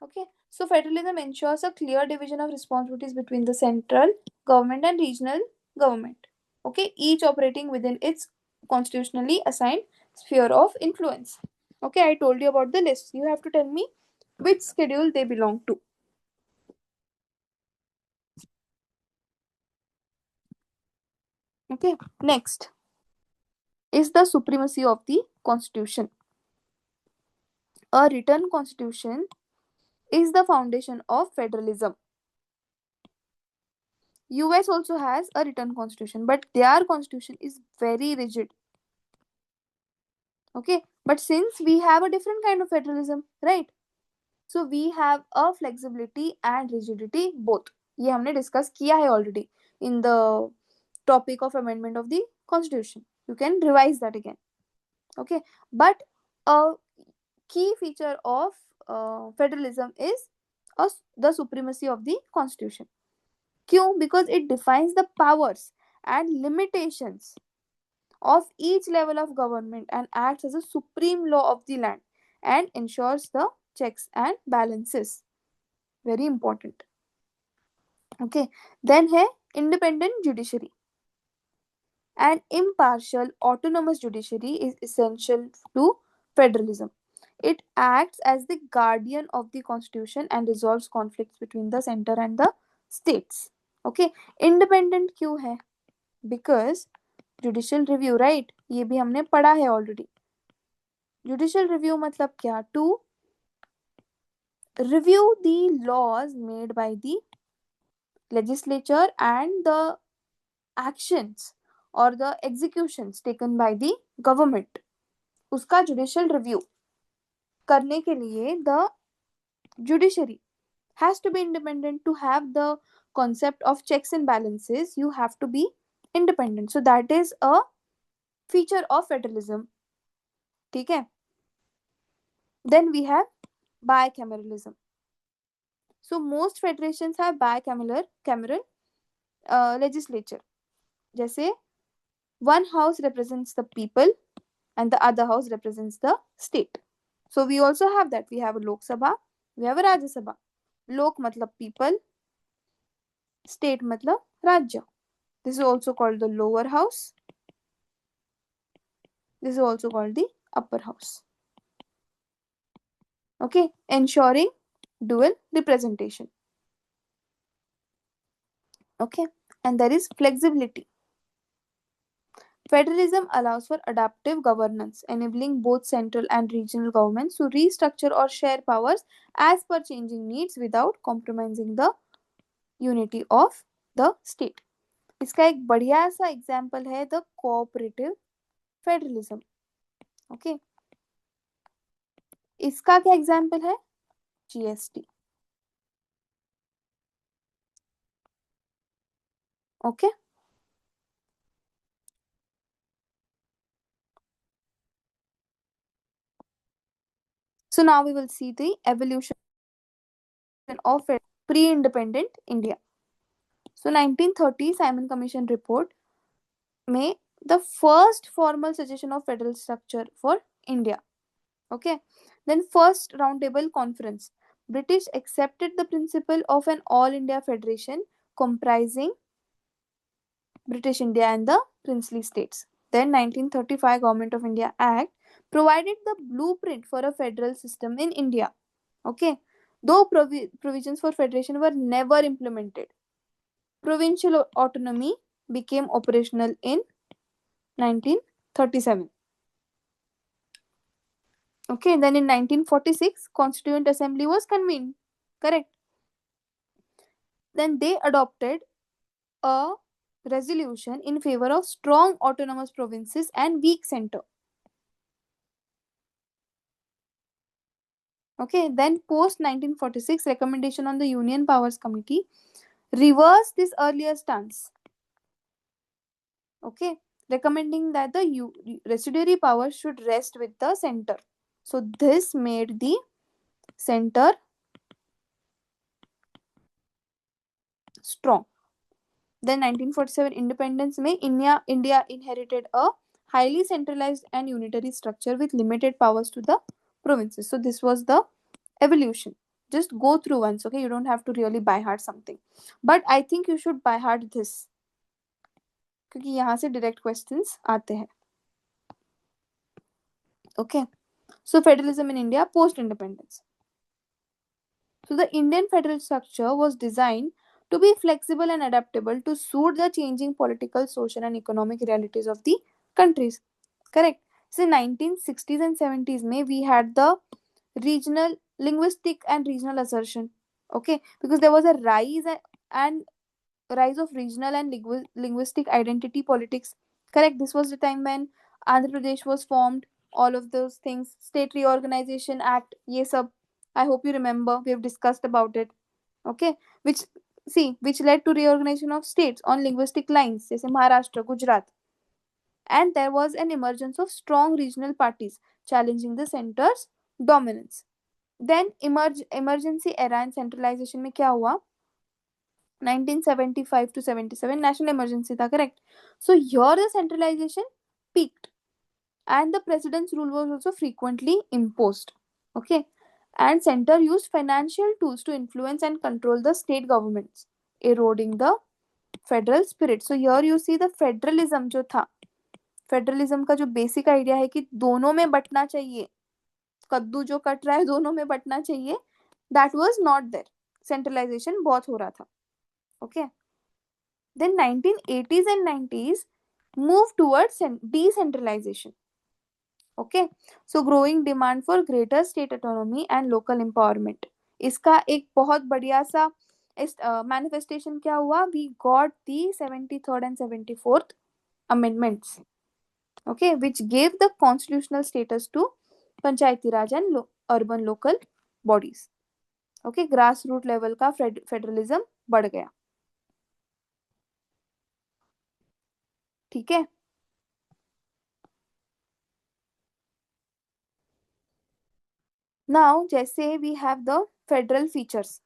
Okay, so federalism ensures a clear division of responsibilities between the central government and regional government. Okay, each operating within its constitutionally assigned sphere of influence. Okay, I told you about the list. You have to tell me which schedule they belong to. Okay, next is the supremacy of the constitution. A written constitution is the foundation of federalism. US also has a written constitution, but their constitution is very rigid. Okay, but since we have a different kind of federalism, right? So we have a flexibility and rigidity both. ये हमने discuss किया है already in the topic of amendment of the constitution. You can revise that again. Okay, but a key feature of federalism is the supremacy of the constitution. क्यों? Because it defines the powers and limitations of each level of government and acts as a supreme law of the land and ensures the checks and balances. Very important. Okay. Then है independent judiciary. An impartial autonomous judiciary is essential to federalism. It acts as the guardian of the constitution and resolves conflicts between the center and the states. Okay. Independent क्यों है? Because judicial review, right, ये भी हमने पढ़ा है already. Judicial review मतलब क्या? To review the laws made by the legislature and the actions और the executions taken by the government. उसका जुडिशियल रिव्यू करने के लिए the judiciary has to be independent. To have the concept of checks and balances, you have to be independent. So that is a feature of federalism. ठीक है. Then we have bicameralism. So most federations have bicameral legislature. जैसे one house represents the people and the other house represents the state. So we also have that. We have a Lok Sabha, we have a Rajya Sabha. Lok matlab people, state matlab Rajya. This is also called the lower house. This is also called the upper house. Okay, ensuring dual representation. Okay, and there is flexibility. Federalism allows for adaptive governance, enabling both central and regional governments to restructure or share powers as per changing needs without compromising the unity of the state. इसका एक बढ़िया सा example है the cooperative federalism. Okay, इसका क्या example है? GST. Okay, so now we will see the evolution of pre-independent India. So 1930 Simon Commission report में the first formal suggestion of federal structure for India. Okay, then first roundtable conference. British accepted the principle of an all India federation comprising British India and the princely states. Then 1935 Government of India Act provided the blueprint for a federal system in India. Okay, though provisions for federation were never implemented. Provincial autonomy became operational in 1937. Okay, then in 1946 Constituent Assembly was convened. Correct. Then they adopted a resolution in favor of strong autonomous provinces and weak center. Okay, then post 1946 recommendation on the Union Powers Committee reversed this earlier stance. Okay, recommending that the residuary power should rest with the center. So this made the center strong. Then 1947 independence में India inherited a highly centralized and unitary structure with limited powers to the provinces. So this was the evolution. Just go through once, okay? You don't have to really by heart something. But I think you should by heart this. क्योंकि यहाँ से direct questions आते हैं. Okay. So federalism in India post independence. So the Indian federal structure was designed to be flexible and adaptable to suit the changing political, social, and economic realities of the countries. Correct. So 1960s and 70s may we had the regional linguistic and regional assertion. Okay, because there was a rise of regional and linguistic identity politics. Correct. This was the time when Andhra Pradesh was formed. All of those things, State Reorganization Act, ye sab. I hope you remember. We have discussed about it. Okay, which led to reorganization of states on linguistic lines, जैसे Maharashtra, Gujarat, and there was an emergence of strong regional parties challenging the center's dominance. Then emergency era and centralization में क्या हुआ? 1975 to 77 national emergency था, correct? So here the centralization peaked and the president's rule was also frequently imposed. Okay, and center used financial tools to influence and control the state governments, eroding the federal spirit. So here you see the federalism जो था, federalism का जो basic idea है कि दोनों में बंटना चाहिए, कद्दू जो कट रहा है दोनों में बंटना चाहिए, that was not there. Centralisation बहुत हो रहा था. Okay, then 1980s and 90s move towards decentralization. Okay, so growing demand for greater state autonomy and local empowerment. इसका एक बहुत बढ़िया सा मैनिफेस्टेशन क्या हुआ? We got the 73rd and 74th amendments, okay, which gave the constitutional status to Panchayati Raj and urban local bodies. okay, grass root level का federalism बढ़ गया. ठीक है. Now जैसे we have the federal features.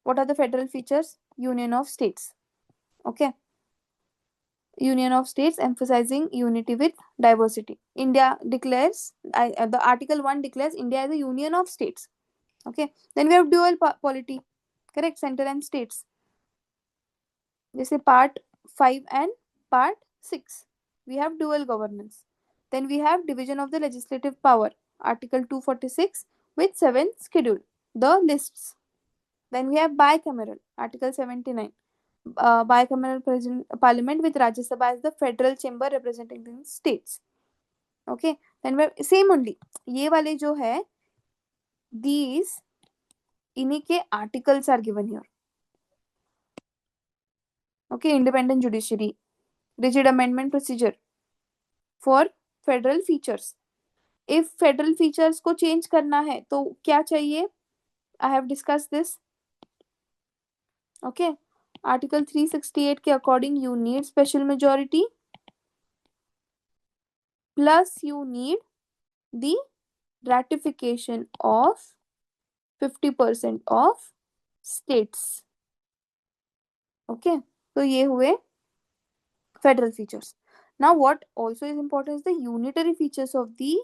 What are the federal features? Union of states. Okay, union of states emphasizing unity with diversity. India declares, the article 1 declares India as a union of states. Okay, then we have dual polity. Correct, center and states. जैसे part 5 and part 6 we have dual governance. Then we have division of the legislative power, article 246 with 7th schedule, the lists. Then we have bicameral, article 79. bicameral parliament with Rajya Sabha as the federal chamber representing the states. Okay, then same only. ये वाले जो है, these इन्हीं के articles are given here. Okay, independent judiciary, rigid amendment procedure for federal features. If federal features को change करना है तो क्या चाहिए? I have discussed this. Okay, Article 368 के according you need special majority plus you need the ratification of 50% of states. Okay, तो ये हुए federal features. Now what also is important is the unitary features of the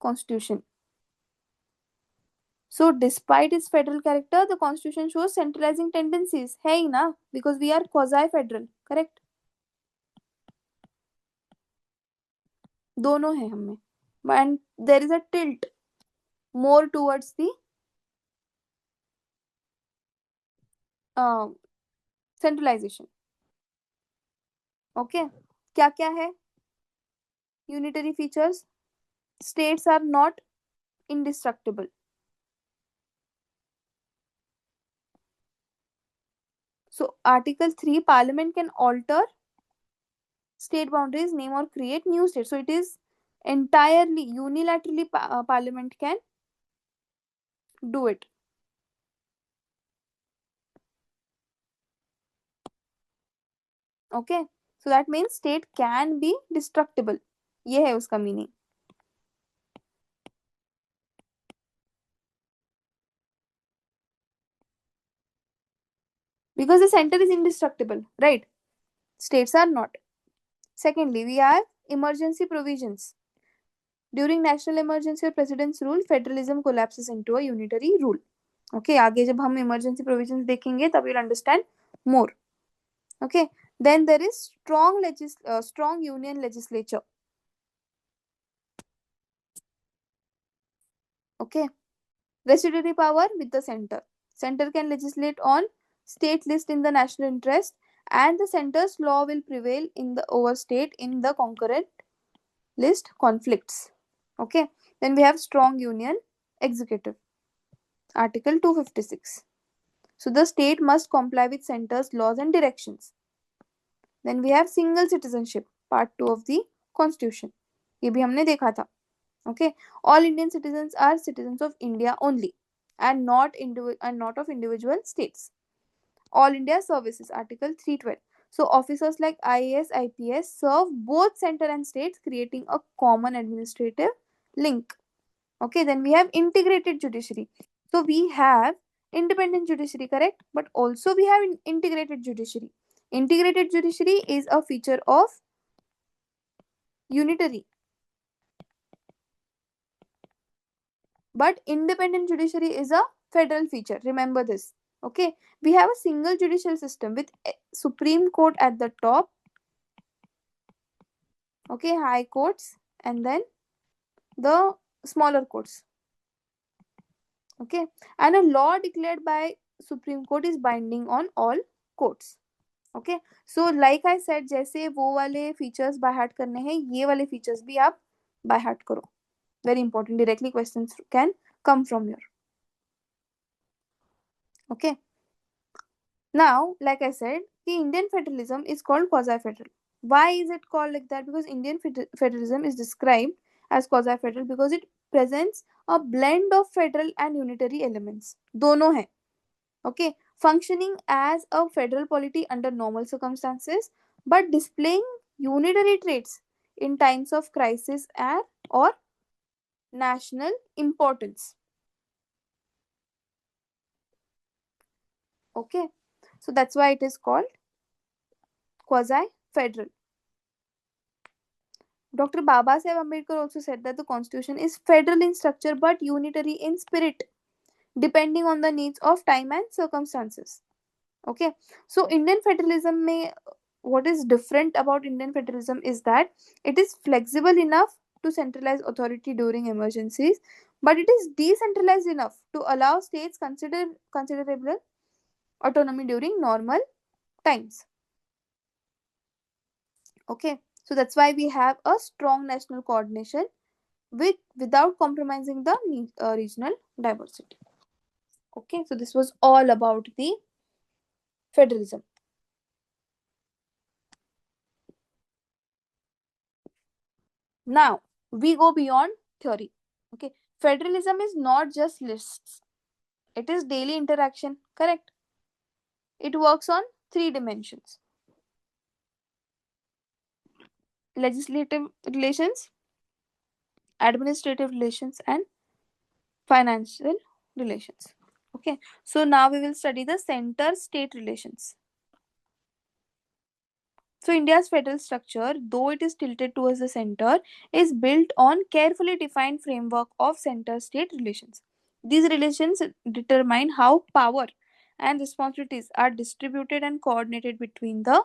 constitution. So despite its federal character, the constitution shows centralizing tendencies. है ही ना, because we are quasi-federal, correct? दोनों है हमें, and there is a tilt more towards the centralization. Okay, क्या क्या है unitary features? States are not indestructible. So Article 3, Parliament can alter state boundaries, name or create new states. So it is entirely unilaterally Parliament can do it. Okay, so that means state can be destructible. ये है उसका meaning. Because the center is indestructible, right? States are not. Secondly, we have emergency provisions. During national emergency or president's rule, federalism collapses into a unitary rule. Okay, आगे जब हम emergency provisions देखेंगे तब you'll understand more. Okay, then there is strong union legislature. Okay, residuary power with the center. Center can legislate on state list in the national interest, and the center's law will prevail in the over state in the concurrent list conflicts. Okay, then we have strong union executive. Article 256. So the state must comply with center's laws and directions. Then we have single citizenship, part 2 of the constitution. ये भी हमने देखा था. Okay, all Indian citizens are citizens of India only and not of individual states. All India services, Article 312. So officers like IAS, IPS serve both center and states, creating a common administrative link. Okay, then we have integrated judiciary. So we have independent judiciary, correct? But also we have integrated judiciary. Integrated judiciary is a feature of unitary. But independent judiciary is a federal feature. Remember this. Okay, we have a single judicial system with Supreme Court at the top. Okay, high courts and then the smaller courts. Okay, and a law declared by Supreme Court is binding on all courts. Okay, so like I said, जैसे वो वाले features by heart करने हैं, ये वाले features भी आप by heart करो. Very important. Directly questions can come from here. Okay. Now, like I said, the Indian federalism is called quasi-federal. Why is it called like that? Because Indian federalism is described as quasi-federal because it presents a blend of federal and unitary elements. दोनों हैं. Okay, functioning as a federal polity under normal circumstances, but displaying unitary traits in times of crisis or national importance. Okay, so that's why it is called quasi-federal. Dr. Babasaheb Ambedkar also said that the constitution is federal in structure but unitary in spirit, depending on the needs of time and circumstances. Okay, so Indian federalism what is different about Indian federalism is that it is flexible enough to centralize authority during emergencies, but it is decentralized enough to allow states considerable autonomy during normal times. Okay, so that's why we have a strong national coordination without compromising the regional diversity. Okay, so this was all about the federalism. Now we go beyond theory. Okay, federalism is not just lists, it is daily interaction, correct? It works on three dimensions: legislative relations, administrative relations, and financial relations. Okay, so now we will study the center state relations. So India's federal structure, though it is tilted towards the center, is built on carefully defined framework of center-state relations. These relations determine how power and responsibilities are distributed and coordinated between the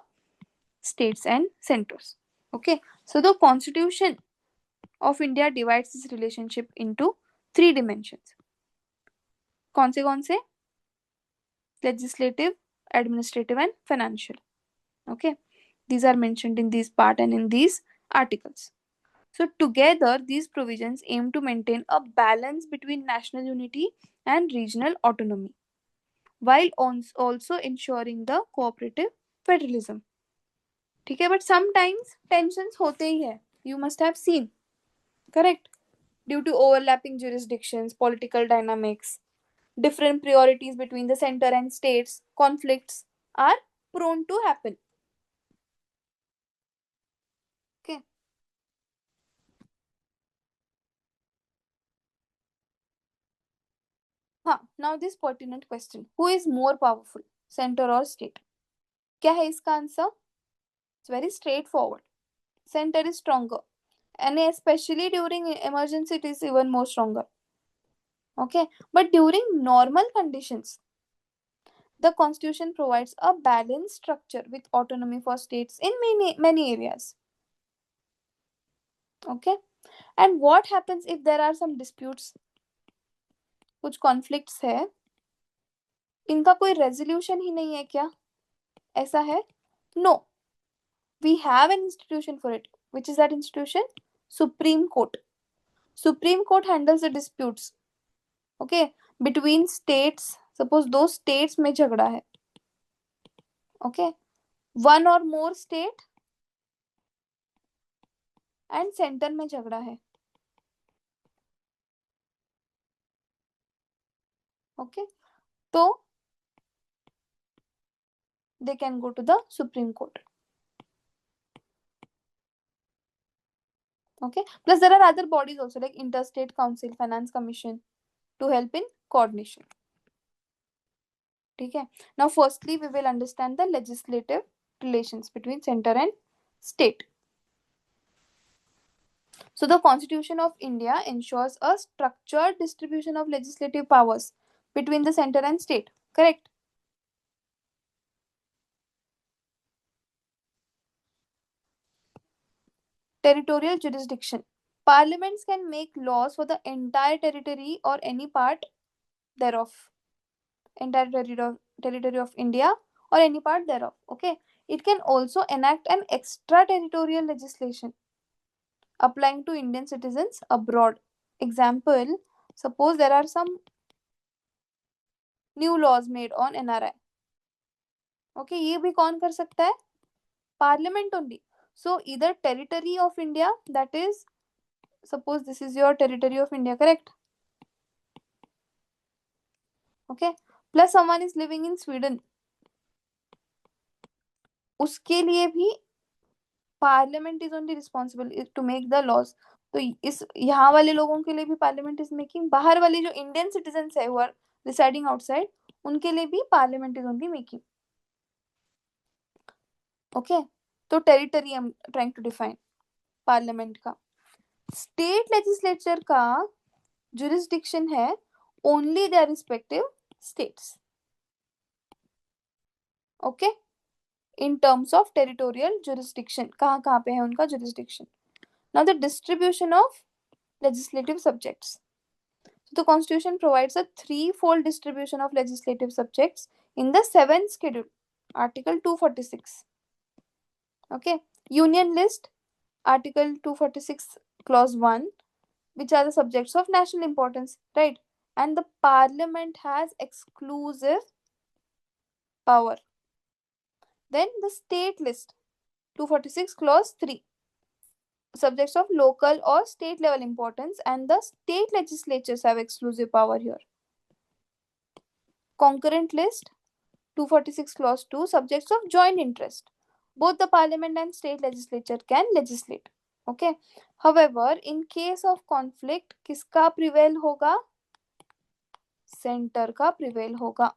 states and centers. Okay, so the Constitution of India divides this relationship into three dimensions. कौन से? Legislative, administrative, and financial. Okay, these are mentioned in this part and in these articles. So, together, these provisions aim to maintain a balance between national unity and regional autonomy, while also ensuring the cooperative federalism. ठीक है, but sometimes tensions होते ही है. You must have seen, correct? Due to overlapping jurisdictions, political dynamics, different priorities between the center and states, conflicts are prone to happen. Okay. Now this pertinent question: who is more powerful, center or state? क्या है इसका answer? It's very straightforward. Center is stronger, and especially during emergency, it is even more stronger. Okay, but during normal conditions, the constitution provides a balanced structure with autonomy for states in many areas. Okay, and what happens if there are some disputes, कुछ conflicts है, इनका कोई resolution ही नहीं है क्या? ऐसा है? No, we have an institution for it. Which is that institution? Supreme Court. Supreme Court handles the disputes. Okay, between states. Suppose दो states में झगड़ा है. Okay, one or more state and center में झगड़ा है. Okay, तो they can go to the Supreme Court. Okay, plus there are other bodies also like Interstate Council, Finance Commission to help in coordination. ठीक है. Now firstly we will understand the legislative relations between center and state. So the Constitution of India ensures a structured distribution of legislative powers between the center and state. Correct? Territorial jurisdiction. Parliaments can make laws for the entire territory or any part thereof. Entire territory of India or any part thereof. Okay. It can also enact an extraterritorial legislation applying to Indian citizens abroad. Example, suppose there are some new laws made on NRI. Okay, ये भी कौन कर सकता है? Parliament only. So either territory of India, that is, suppose this is your territory of India, correct? Okay, plus someone is living in Sweden, उसके लिए भी parliament is only responsible to make the laws. तो इस यहाँ वाले लोगों के लिए भी पार्लियामेंट इज मेकिंग, बाहर वाले जो इंडियन सिटीजन्स है हु आर रिसाइडिंग आउटसाइड, उनके लिए भी parliament is only making. Okay, तो territory I am trying to define parliament का. स्टेट लेजिस्लेचर का जुरिस्डिक्शन है only their respective states. Okay, in terms of territorial jurisdiction, कहाँ पे है उनका jurisdiction. Now the distribution of legislative subjects. So the Constitution provides a threefold distribution of legislative subjects in the 7th schedule, Article 246. Okay. Union list, Article 246, Clause 1, which are the subjects of national importance, right? And the Parliament has exclusive power. Then the state list, 246, Clause 3, subjects of local or state level importance, and the state legislatures have exclusive power here. Concurrent list, 246, Clause 2, subjects of joint interest. Both the Parliament and state legislature can legislate. Okay. However, in case of conflict, किसका prevail होगा? Center का prevail होगा.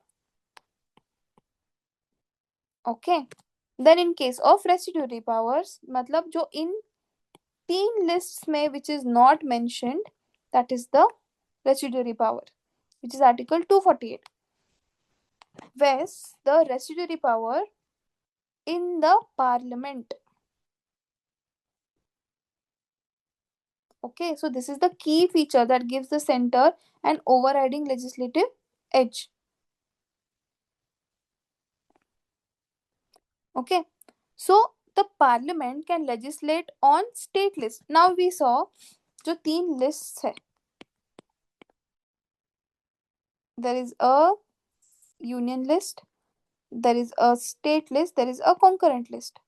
Okay. Then in case of residuary powers, मतलब जो इन 3 lists में which is not mentioned, that is the residuary power, which is Article 248. Vests the residuary power in the Parliament. Okay, so this is the key feature that gives the center an overriding legislative edge. Okay, so the Parliament can legislate on state list. Now we saw जो 3 lists है. There is a union list, there is a state list, there is a concurrent list.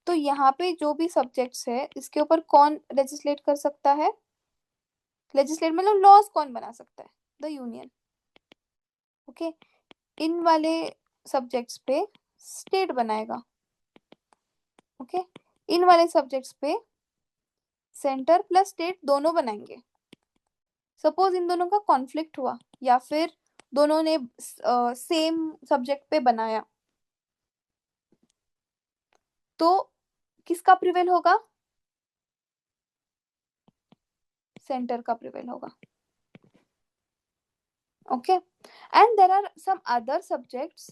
तो यहाँ पे जो भी subjects है इसके ऊपर कौन लेजिस्लेट कर सकता है? लेजिस्लेट मतलब लॉज कौन बना सकता है? The union. ओके, इन वाले सब्जेक्ट्स पे स्टेट बनाएगा. ओके, इन वाले सब्जेक्ट्स पे सेंटर प्लस स्टेट दोनों बनाएंगे. सपोज इन दोनों का कॉन्फ्लिक्ट हुआ या फिर दोनों ने सेम सब्जेक्ट पे बनाया, तो किसका प्रिवेल होगा? सेंटर का प्रिवेल होगा. Okay, and there are some other subjects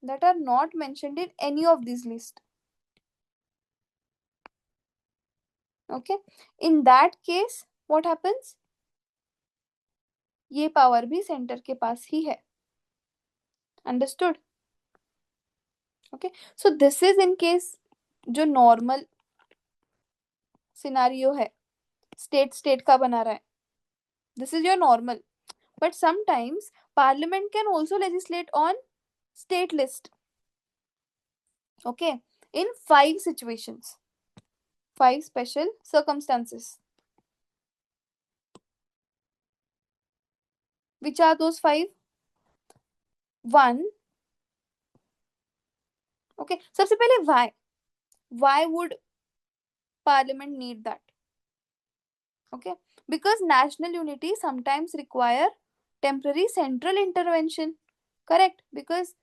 that are not mentioned in any of these lists. Okay, in that case what happens? ये पावर भी सेंटर के पास ही है. Understood? Okay, so this is in case जो normal scenario है, state का बना रहा है. This is your normal. But sometimes Parliament can also legislate on state list. Okay, in 5 situations, 5 special circumstances. Which are those 5? 1. Okay, सबसे पहले why would Parliament need that? Okay, because national unity sometimes require temporary central intervention. Correct, because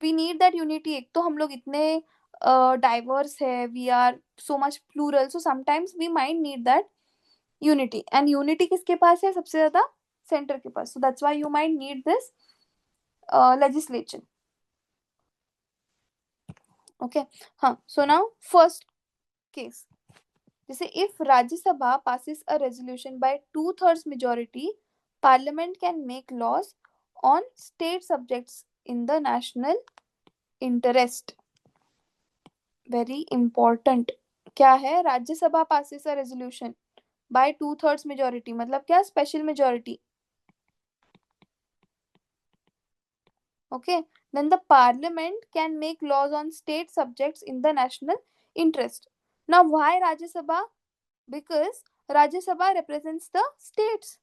we need that unity. एक तो हम लोग इतने diverse है, we are so much plural, so sometimes we might need that unity. And unity किसके पास है सबसे ज़्यादा? Center के पास. So that's why you might need this legislation. Okay, हाँ. So now first case, जैसे if Rajya Sabha passes a resolution by 2/3 majority, Parliament can make laws on state subjects in the national interest. Very important. क्या है? राज्य सभा passes a resolution by 2/3 majority. मतलब क्या? Special majority. Okay, then the Parliament can make laws on state subjects in the national interest. Now why Rajya Sabha? Because Rajya Sabha represents the states.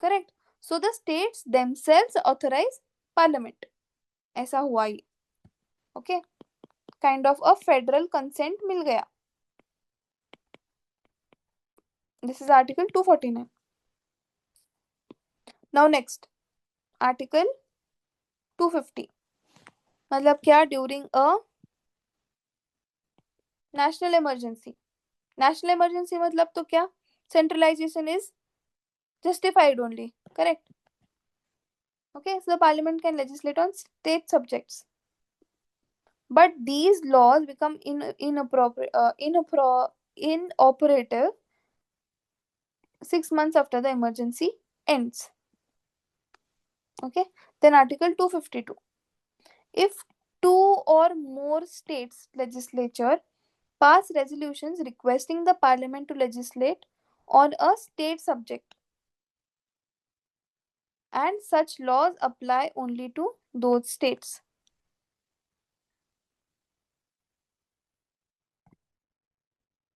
Correct. So the states themselves authorize Parliament. ऐसा हुआ ये. Okay, kind of a federal consent मिल गया. This is Article 249. Now next, Article 250. मतलब क्या? During a national emergency. National emergency मतलब तो क्या? Centralization is justified only. Correct. Okay, so the Parliament can legislate on state subjects. But these laws become inoperative 6 months after the emergency ends. Okay, then Article 252. If two or more states legislature pass resolutions requesting the parliament to legislate on a state subject, and such laws apply only to those states.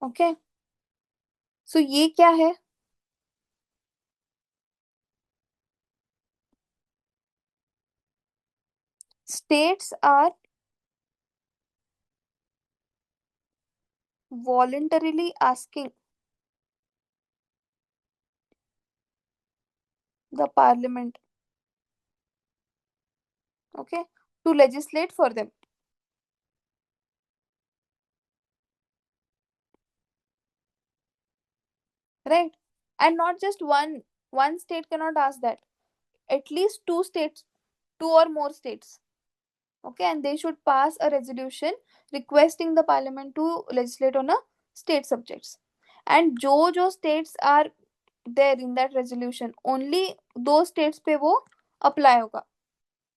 Okay, so ये क्या है? States are voluntarily asking the parliament, okay, to legislate for them, right? And not just one state cannot ask that, at least two states, two or more states, okay, and they should pass a resolution requesting the parliament to legislate on a state subjects. And जो states are there in that resolution, only those states पे वो apply होगा,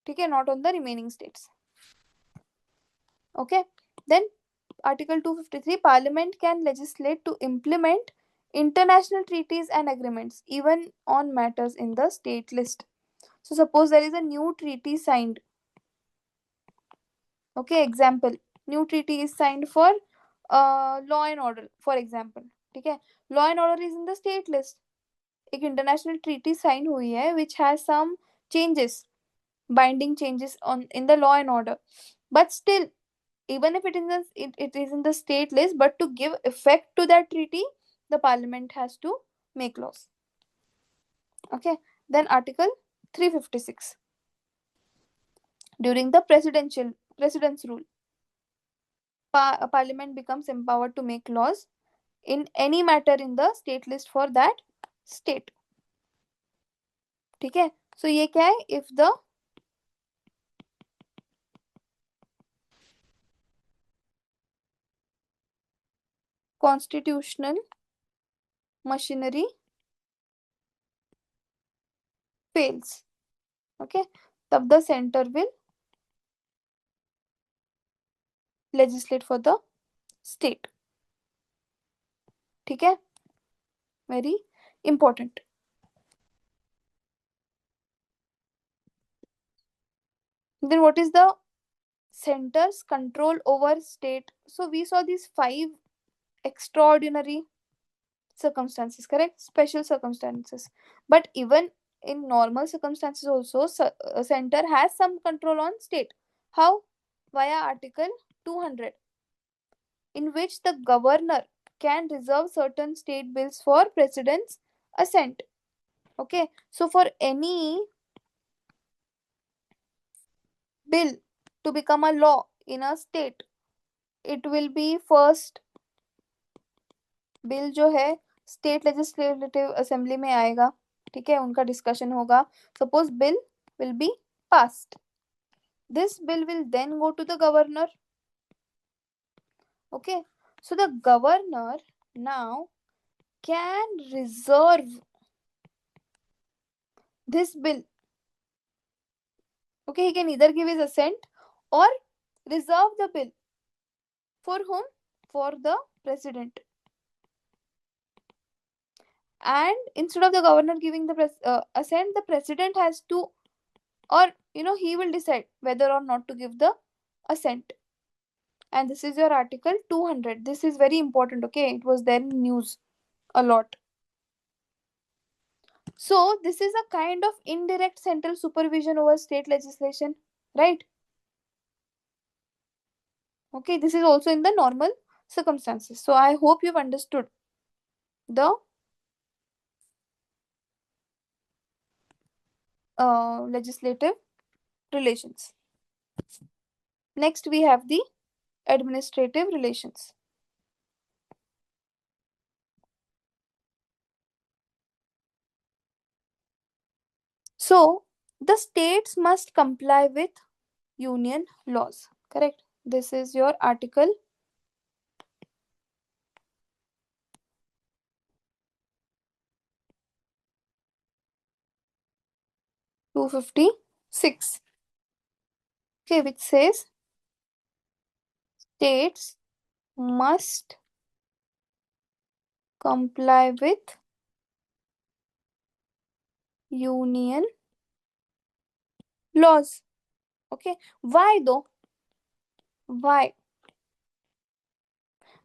ठीक है, not on the remaining states. Okay, then Article 253, Parliament can legislate to implement international treaties and agreements, even on matters in the state list. So, suppose there is a new treaty signed. Okay, example, new treaty is signed for law and order, for example. Okay, law and order is in the state list. एक international treaty signed हुई है which has some changes, binding changes on in the law and order. But still, even if it is in the state list, but to give effect to that treaty, the parliament has to make laws. Okay, then Article 356, during the president's rule, parliament becomes empowered to make laws in any matter in the state list for that state. ठीक है, so ये क्या है? If the constitutional machinery fails, okay, तब the center will legislate for the state. ठीक है, very important. Then what is the center's control over state? So we saw these five extraordinary circumstances, correct? Special circumstances. But even in normal circumstances also, center has some control on state. How? Via Article 200, in which the governor can reserve certain state bills for president's assent. Okay, so for any bill to become a law in a state, it will be first bill जो है state legislative assembly में आएगा, ठीक है, उनका discussion होगा. Suppose bill will be passed, this bill will then go to the governor. Okay, so the governor now can reserve this bill. Okay, he can either give his assent or reserve the bill. For whom? For the president. And instead of the governor giving the assent, the president has to, or he will decide whether or not to give the assent. And this is your Article 200. This is very important. Okay, it was there in news a lot. So this is a kind of indirect central supervision over state legislation, right? Okay, this is also in the normal circumstances. So I hope you've understood the legislative relations. Next, we have the administrative relations. So the states must comply with union laws, correct? This is your Article 256. Okay, which says States must comply with union laws. Okay, why though? Why?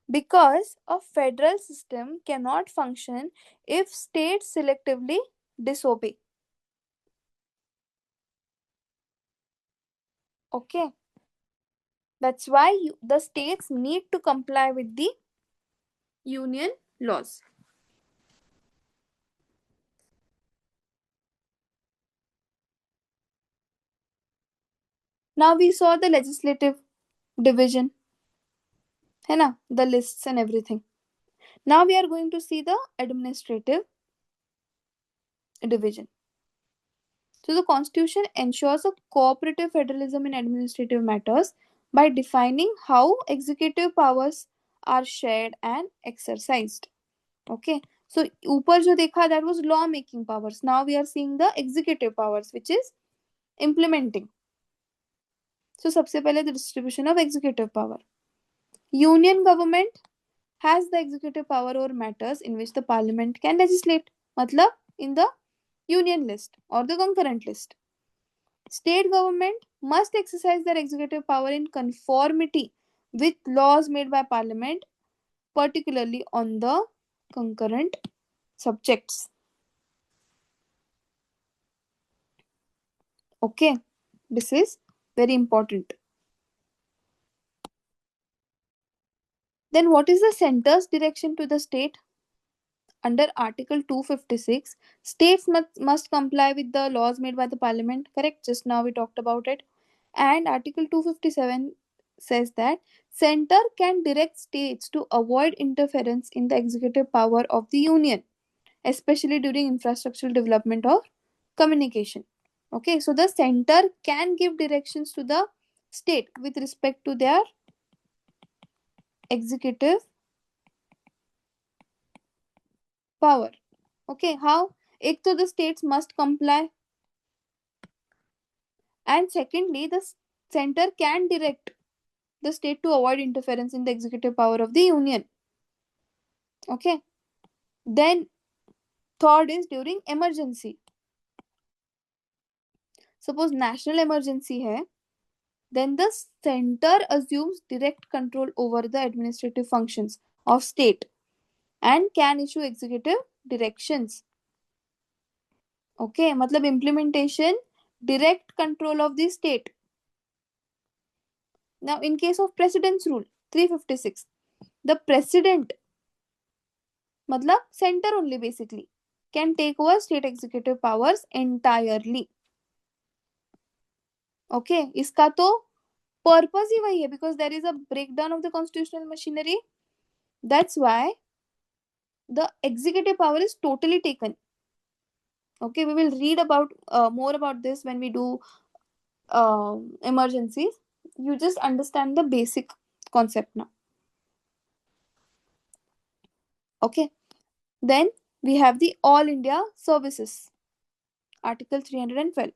Because a federal system cannot function if states selectively disobey. Okay, that's why the states need to comply with the union laws. Now we saw the legislative division, है ना? The lists and everything. Now we are going to see the administrative division. So the constitution ensures a cooperative federalism in administrative matters by defining how executive powers are shared and exercised. Okay. So ऊपर जो देखा, that was law making powers. Now we are seeing the executive powers, which is implementing. So सबसे पहले the distribution of executive power. Union government has the executive power over matters in which the parliament can legislate. मतलब in the union list or the concurrent list. State government must exercise their executive power in conformity with laws made by parliament, particularly on the concurrent subjects. Okay, this is very important. Then, what is the center's direction to the state? Under Article 256, states must comply with the laws made by the parliament. Correct? Just now we talked about it. And Article 257 says that center can direct states to avoid interference in the executive power of the union, especially during infrastructural development or communication. Okay, so the center can give directions to the state with respect to their executive power. Okay, how? एक तो the states must comply, and secondly the center can direct the state to avoid interference in the executive power of the union. Okay, then third is during emergency. Suppose national emergency hai, then the center assumes direct control over the administrative functions of state and can issue executive directions. Okay, मतलब implementation, direct control of the state. Now in case of president's rule 356, the president, मतलब center only basically, can take over state executive powers entirely. Okay, इसका तो purpose ही वही है, because there is a breakdown of the constitutional machinery. That's why the executive power is totally taken. Okay, we will read about more about this when we do emergencies. You just understand the basic concept now. Okay, then we have the All India Services, Article 312.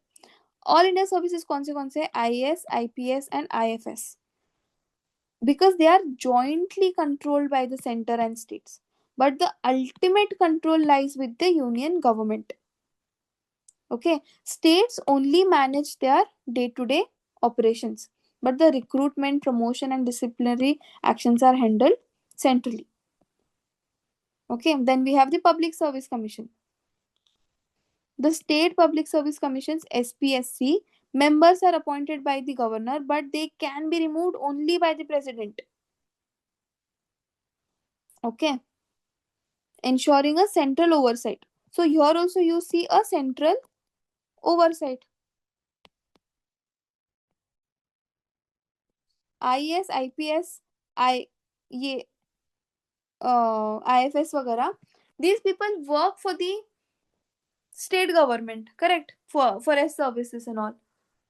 All India Services कौन से IAS, IPS and IFS, because they are jointly controlled by the center and states, but the ultimate control lies with the union government. Okay, states only manage their day-to-day operations, but the recruitment, promotion and disciplinary actions are handled centrally. Okay, then we have the Public Service Commission. The State Public Service Commissions, SPSC, members are appointed by the governor, but they can be removed only by the president. Okay, ensuring a central oversight. So here also you see a central oversight. IAS, IPS, ये IFS वगैरह, these people work for the state government, correct? For S services and all,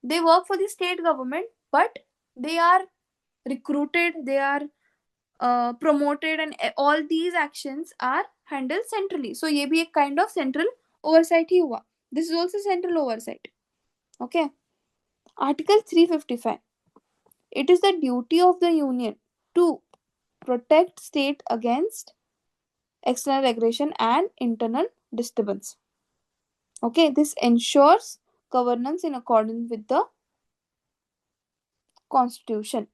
they work for the state government, but they are recruited, they are promoted, and all these actions are handled centrally. So ये भी एक kind of central oversight ही हुआ. This is also central oversight. Okay, Article 355. It is the duty of the union to protect state against external aggression and internal disturbance. Okay, this ensures governance in accordance with the constitution.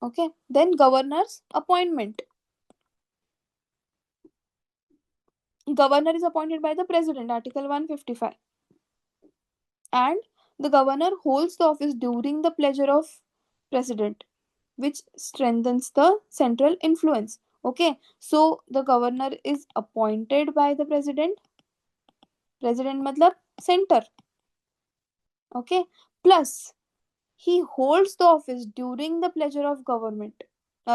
Okay, then governor's appointment. Governor is appointed by the president, Article 155. And the governor holds the office during the pleasure of president, which strengthens the central influence. Okay, so the governor is appointed by the president. President matlab center. Okay, plus he holds the office during the pleasure of government.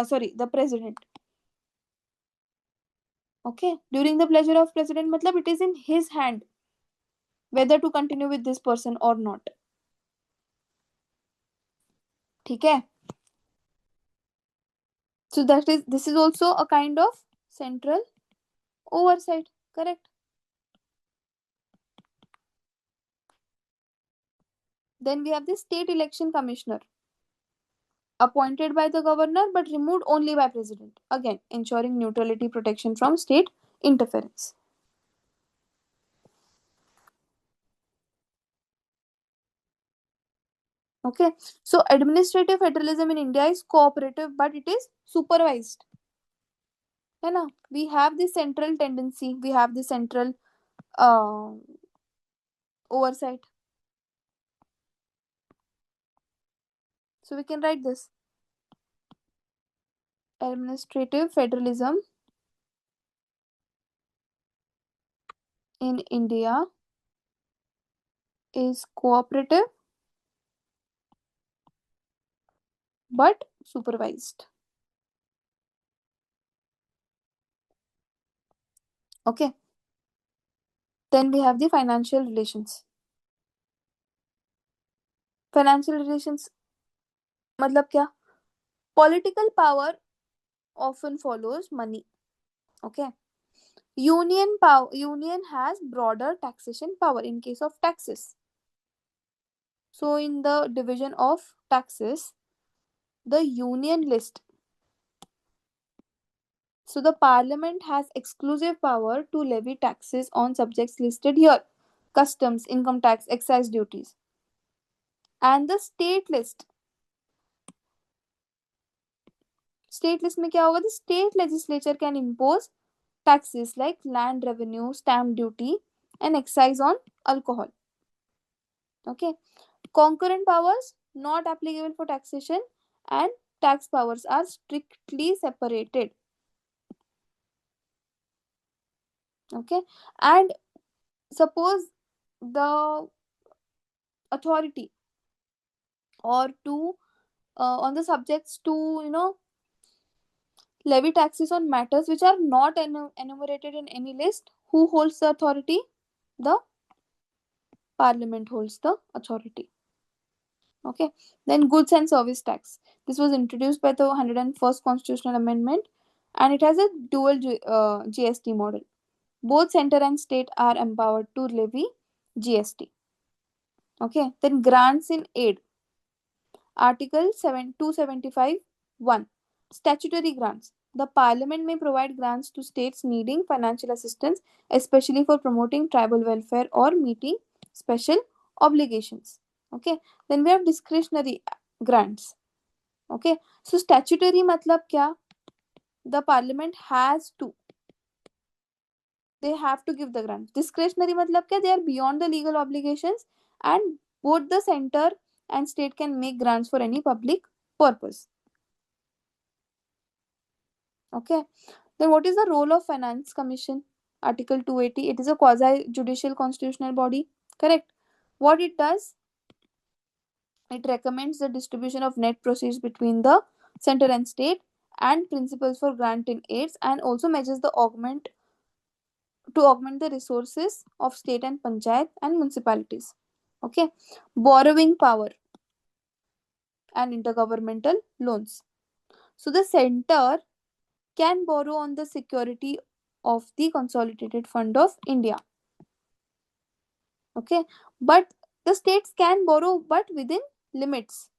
Sorry, the president. Okay, during the pleasure of president matlab it is in his hand whether to continue with this person or not. ठीक है? So this is also a kind of central oversight, correct? Then we have the state election commissioner, appointed by the governor but removed only by president, again ensuring neutrality protection from state interference. Okay, so administrative federalism in India is cooperative but it is supervised. है ना? We have the central tendency, we have the central oversight. So we can write this. Administrative federalism in India is cooperative but supervised. Okay. Then we have the financial relations. Financial relations मतलब क्या? Political power often follows money. Okay. Union has broader taxation power in case of taxes. So in the division of taxes, the union list. So the parliament has exclusive power to levy taxes on subjects listed here: customs, income tax, excise duties. And the state list. State list में क्या होगा? The state legislature can impose taxes like land revenue, stamp duty, and excise on alcohol. Okay. Concurrent powers not applicable for taxation, and tax powers are strictly separated. Okay. And suppose the authority or to on the subjects to levy taxes on matters which are not enumerated in any list, who holds the authority? The parliament holds the authority. Okay. Then goods and service tax. This was introduced by the 101st constitutional amendment and it has a dual GST model. Both center and state are empowered to levy GST. Okay. Then grants in aid. Article 275(1). Statutory grants. The parliament may provide grants to states needing financial assistance, especially for promoting tribal welfare or meeting special obligations. Okay. Then we have discretionary grants. Okay. So statutory matlab kya? The parliament has to. They have to give the grant. Discretionary matlab kya? They are beyond the legal obligations and both the center and state can make grants for any public purpose. Okay. Then what is the role of Finance Commission? Article 280. It is a quasi-judicial constitutional body. Correct. What it does? It recommends the distribution of net proceeds between the center and state and principles for granting aids and also measures the augment the resources of state and panchayat and municipalities. Okay. Borrowing power and intergovernmental loans. So the center can borrow on the security of the consolidated fund of India. Okay. But The states can borrow but within limits,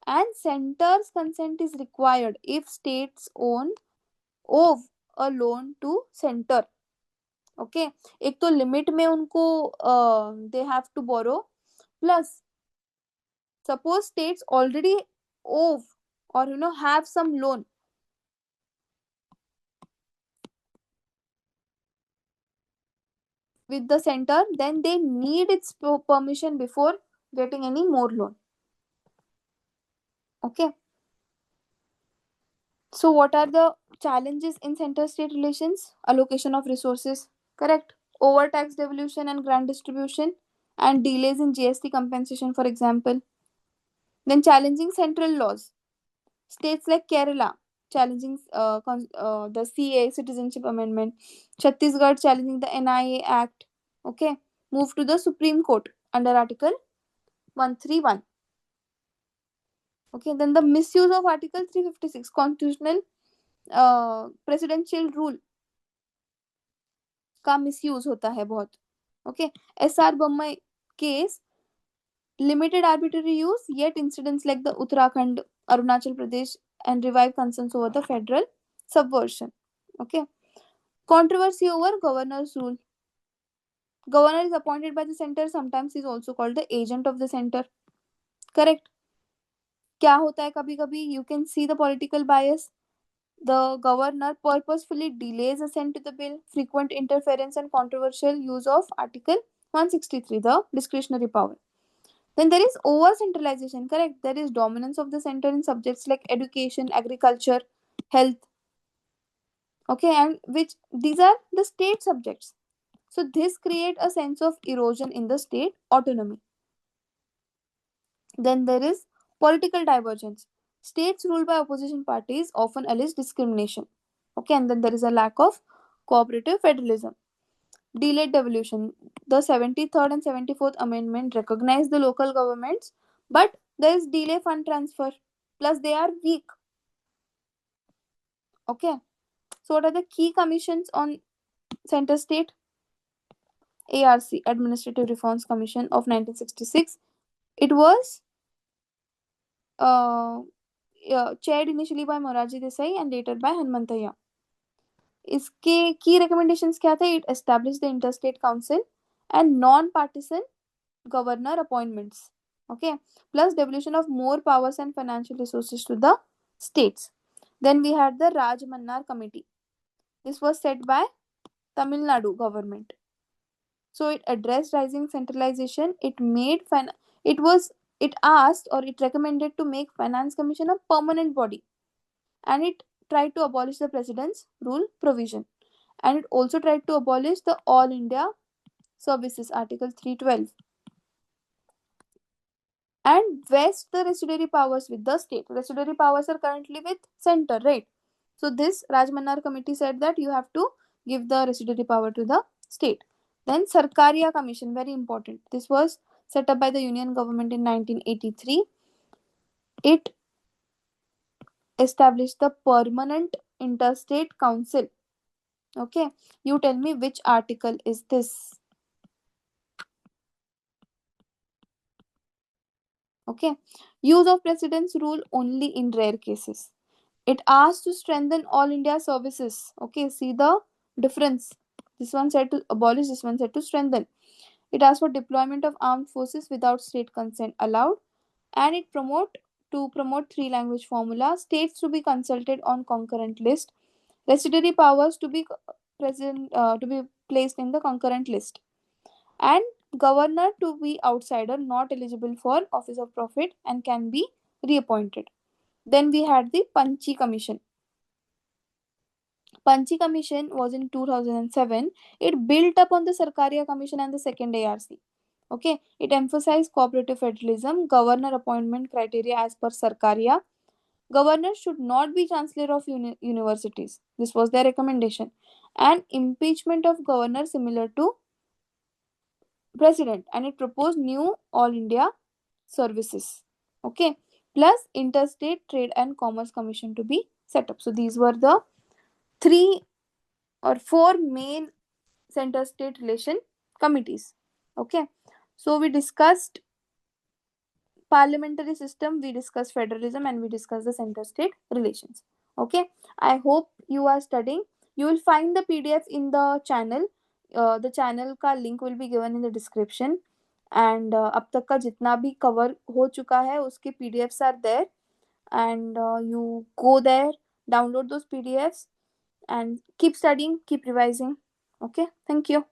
and center's consent is required if states owe a loan to center. Okay एक तो limit में उनको they have to borrow, plus suppose states already owe or have some loan with the center, then they need its permission before getting any more loan. Okay, so what are the challenges in center state relations? Allocation of resources, correct, overtax devolution and grant distribution, and delays in GST compensation, for example. Then challenging central laws. States like Kerala challenging the CA Citizenship Amendment, Chhattisgarh challenging the NIA Act. Okay, move to the Supreme Court under Article 131. Okay, then the misuse of Article 356 constitutional presidential rule का misuse होता है बहुत. Okay, SR Bommai case, limited arbitrary use, yet incidents like the Uttarakhand, Arunachal Pradesh, and revive concerns over the federal subversion. Okay, controversy over governor's rule. Governor is appointed by the center, sometimes he is also called the agent of the center. Correct. क्या होता है कभी कभी, you can see the political bias. The governor purposefully delays assent to the bill, frequent interference and controversial use of Article 163, the discretionary power. Then there is over centralization, correct? There is dominance of the center in subjects like education, agriculture, health. Okay, and which these are the state subjects. So this create a sense of erosion in the state autonomy. Then there is political divergence. States ruled by opposition parties often allege discrimination. Okay, and then there is a lack of cooperative federalism. Delayed devolution. The 73rd and 74th Amendment recognize the local governments, but there is delay fund transfer. Plus, they are weak. Okay, so what are the key commissions on center state? ARC, Administrative Reforms Commission of 1966. It was chaired initially by Moraji Desai and later by Hanmantaya. इसके key recommendations क्या थे? It established the interstate council and non-partisan governor appointments. Okay, plus devolution of more powers and financial resources to the states. Then we had the Raj Mannar Committee. This was set by Tamil Nadu government. So it addressed rising centralization. It asked or it recommended to make Finance Commission a permanent body, and it tried to abolish the president's rule provision, and it also tried to abolish the All India Services Article 312 and vest the residuary powers with the state. Residuary powers are currently with center, right? So this Rajmannar committee said that you have to give the residuary power to the state. Then Sarkaria Commission, very important. This was set up by the Union government in 1983. It established the Permanent Interstate Council. Okay, you tell me which article is this? Okay, use of president's rule only in rare cases. It asked to strengthen all India services. Okay, see the difference. This one said to abolish, this one said to strengthen. It asked for deployment of armed forces without state consent allowed, and it promote three language formula, states to be consulted on concurrent list, residuary powers to be to be placed in the concurrent list, and governor to be outsider, not eligible for office of profit and can be reappointed. Then we had the Panchi Commission. Panchi Commission was in 2007. It built upon the Sarkaria Commission and the second ARC. Okay, it emphasized cooperative federalism, governor appointment criteria as per Sarkaria. Governor should not be chancellor of universities. This was their recommendation. And impeachment of governor similar to president. And it proposed new All India services. Okay, plus interstate trade and commerce commission to be set up. So these were the three or four main center state relation committees. Okay, So we discussed parliamentary system, we discussed federalism, and we discussed the center state relations. Okay, I hope you are studying. You will find the PDF in the channel. The channel का link will be given in the description. And अब तक का जितना भी cover हो चुका है उसके PDFs are there, and you go there, download those PDFs, and keep studying, keep revising. Okay, thank you.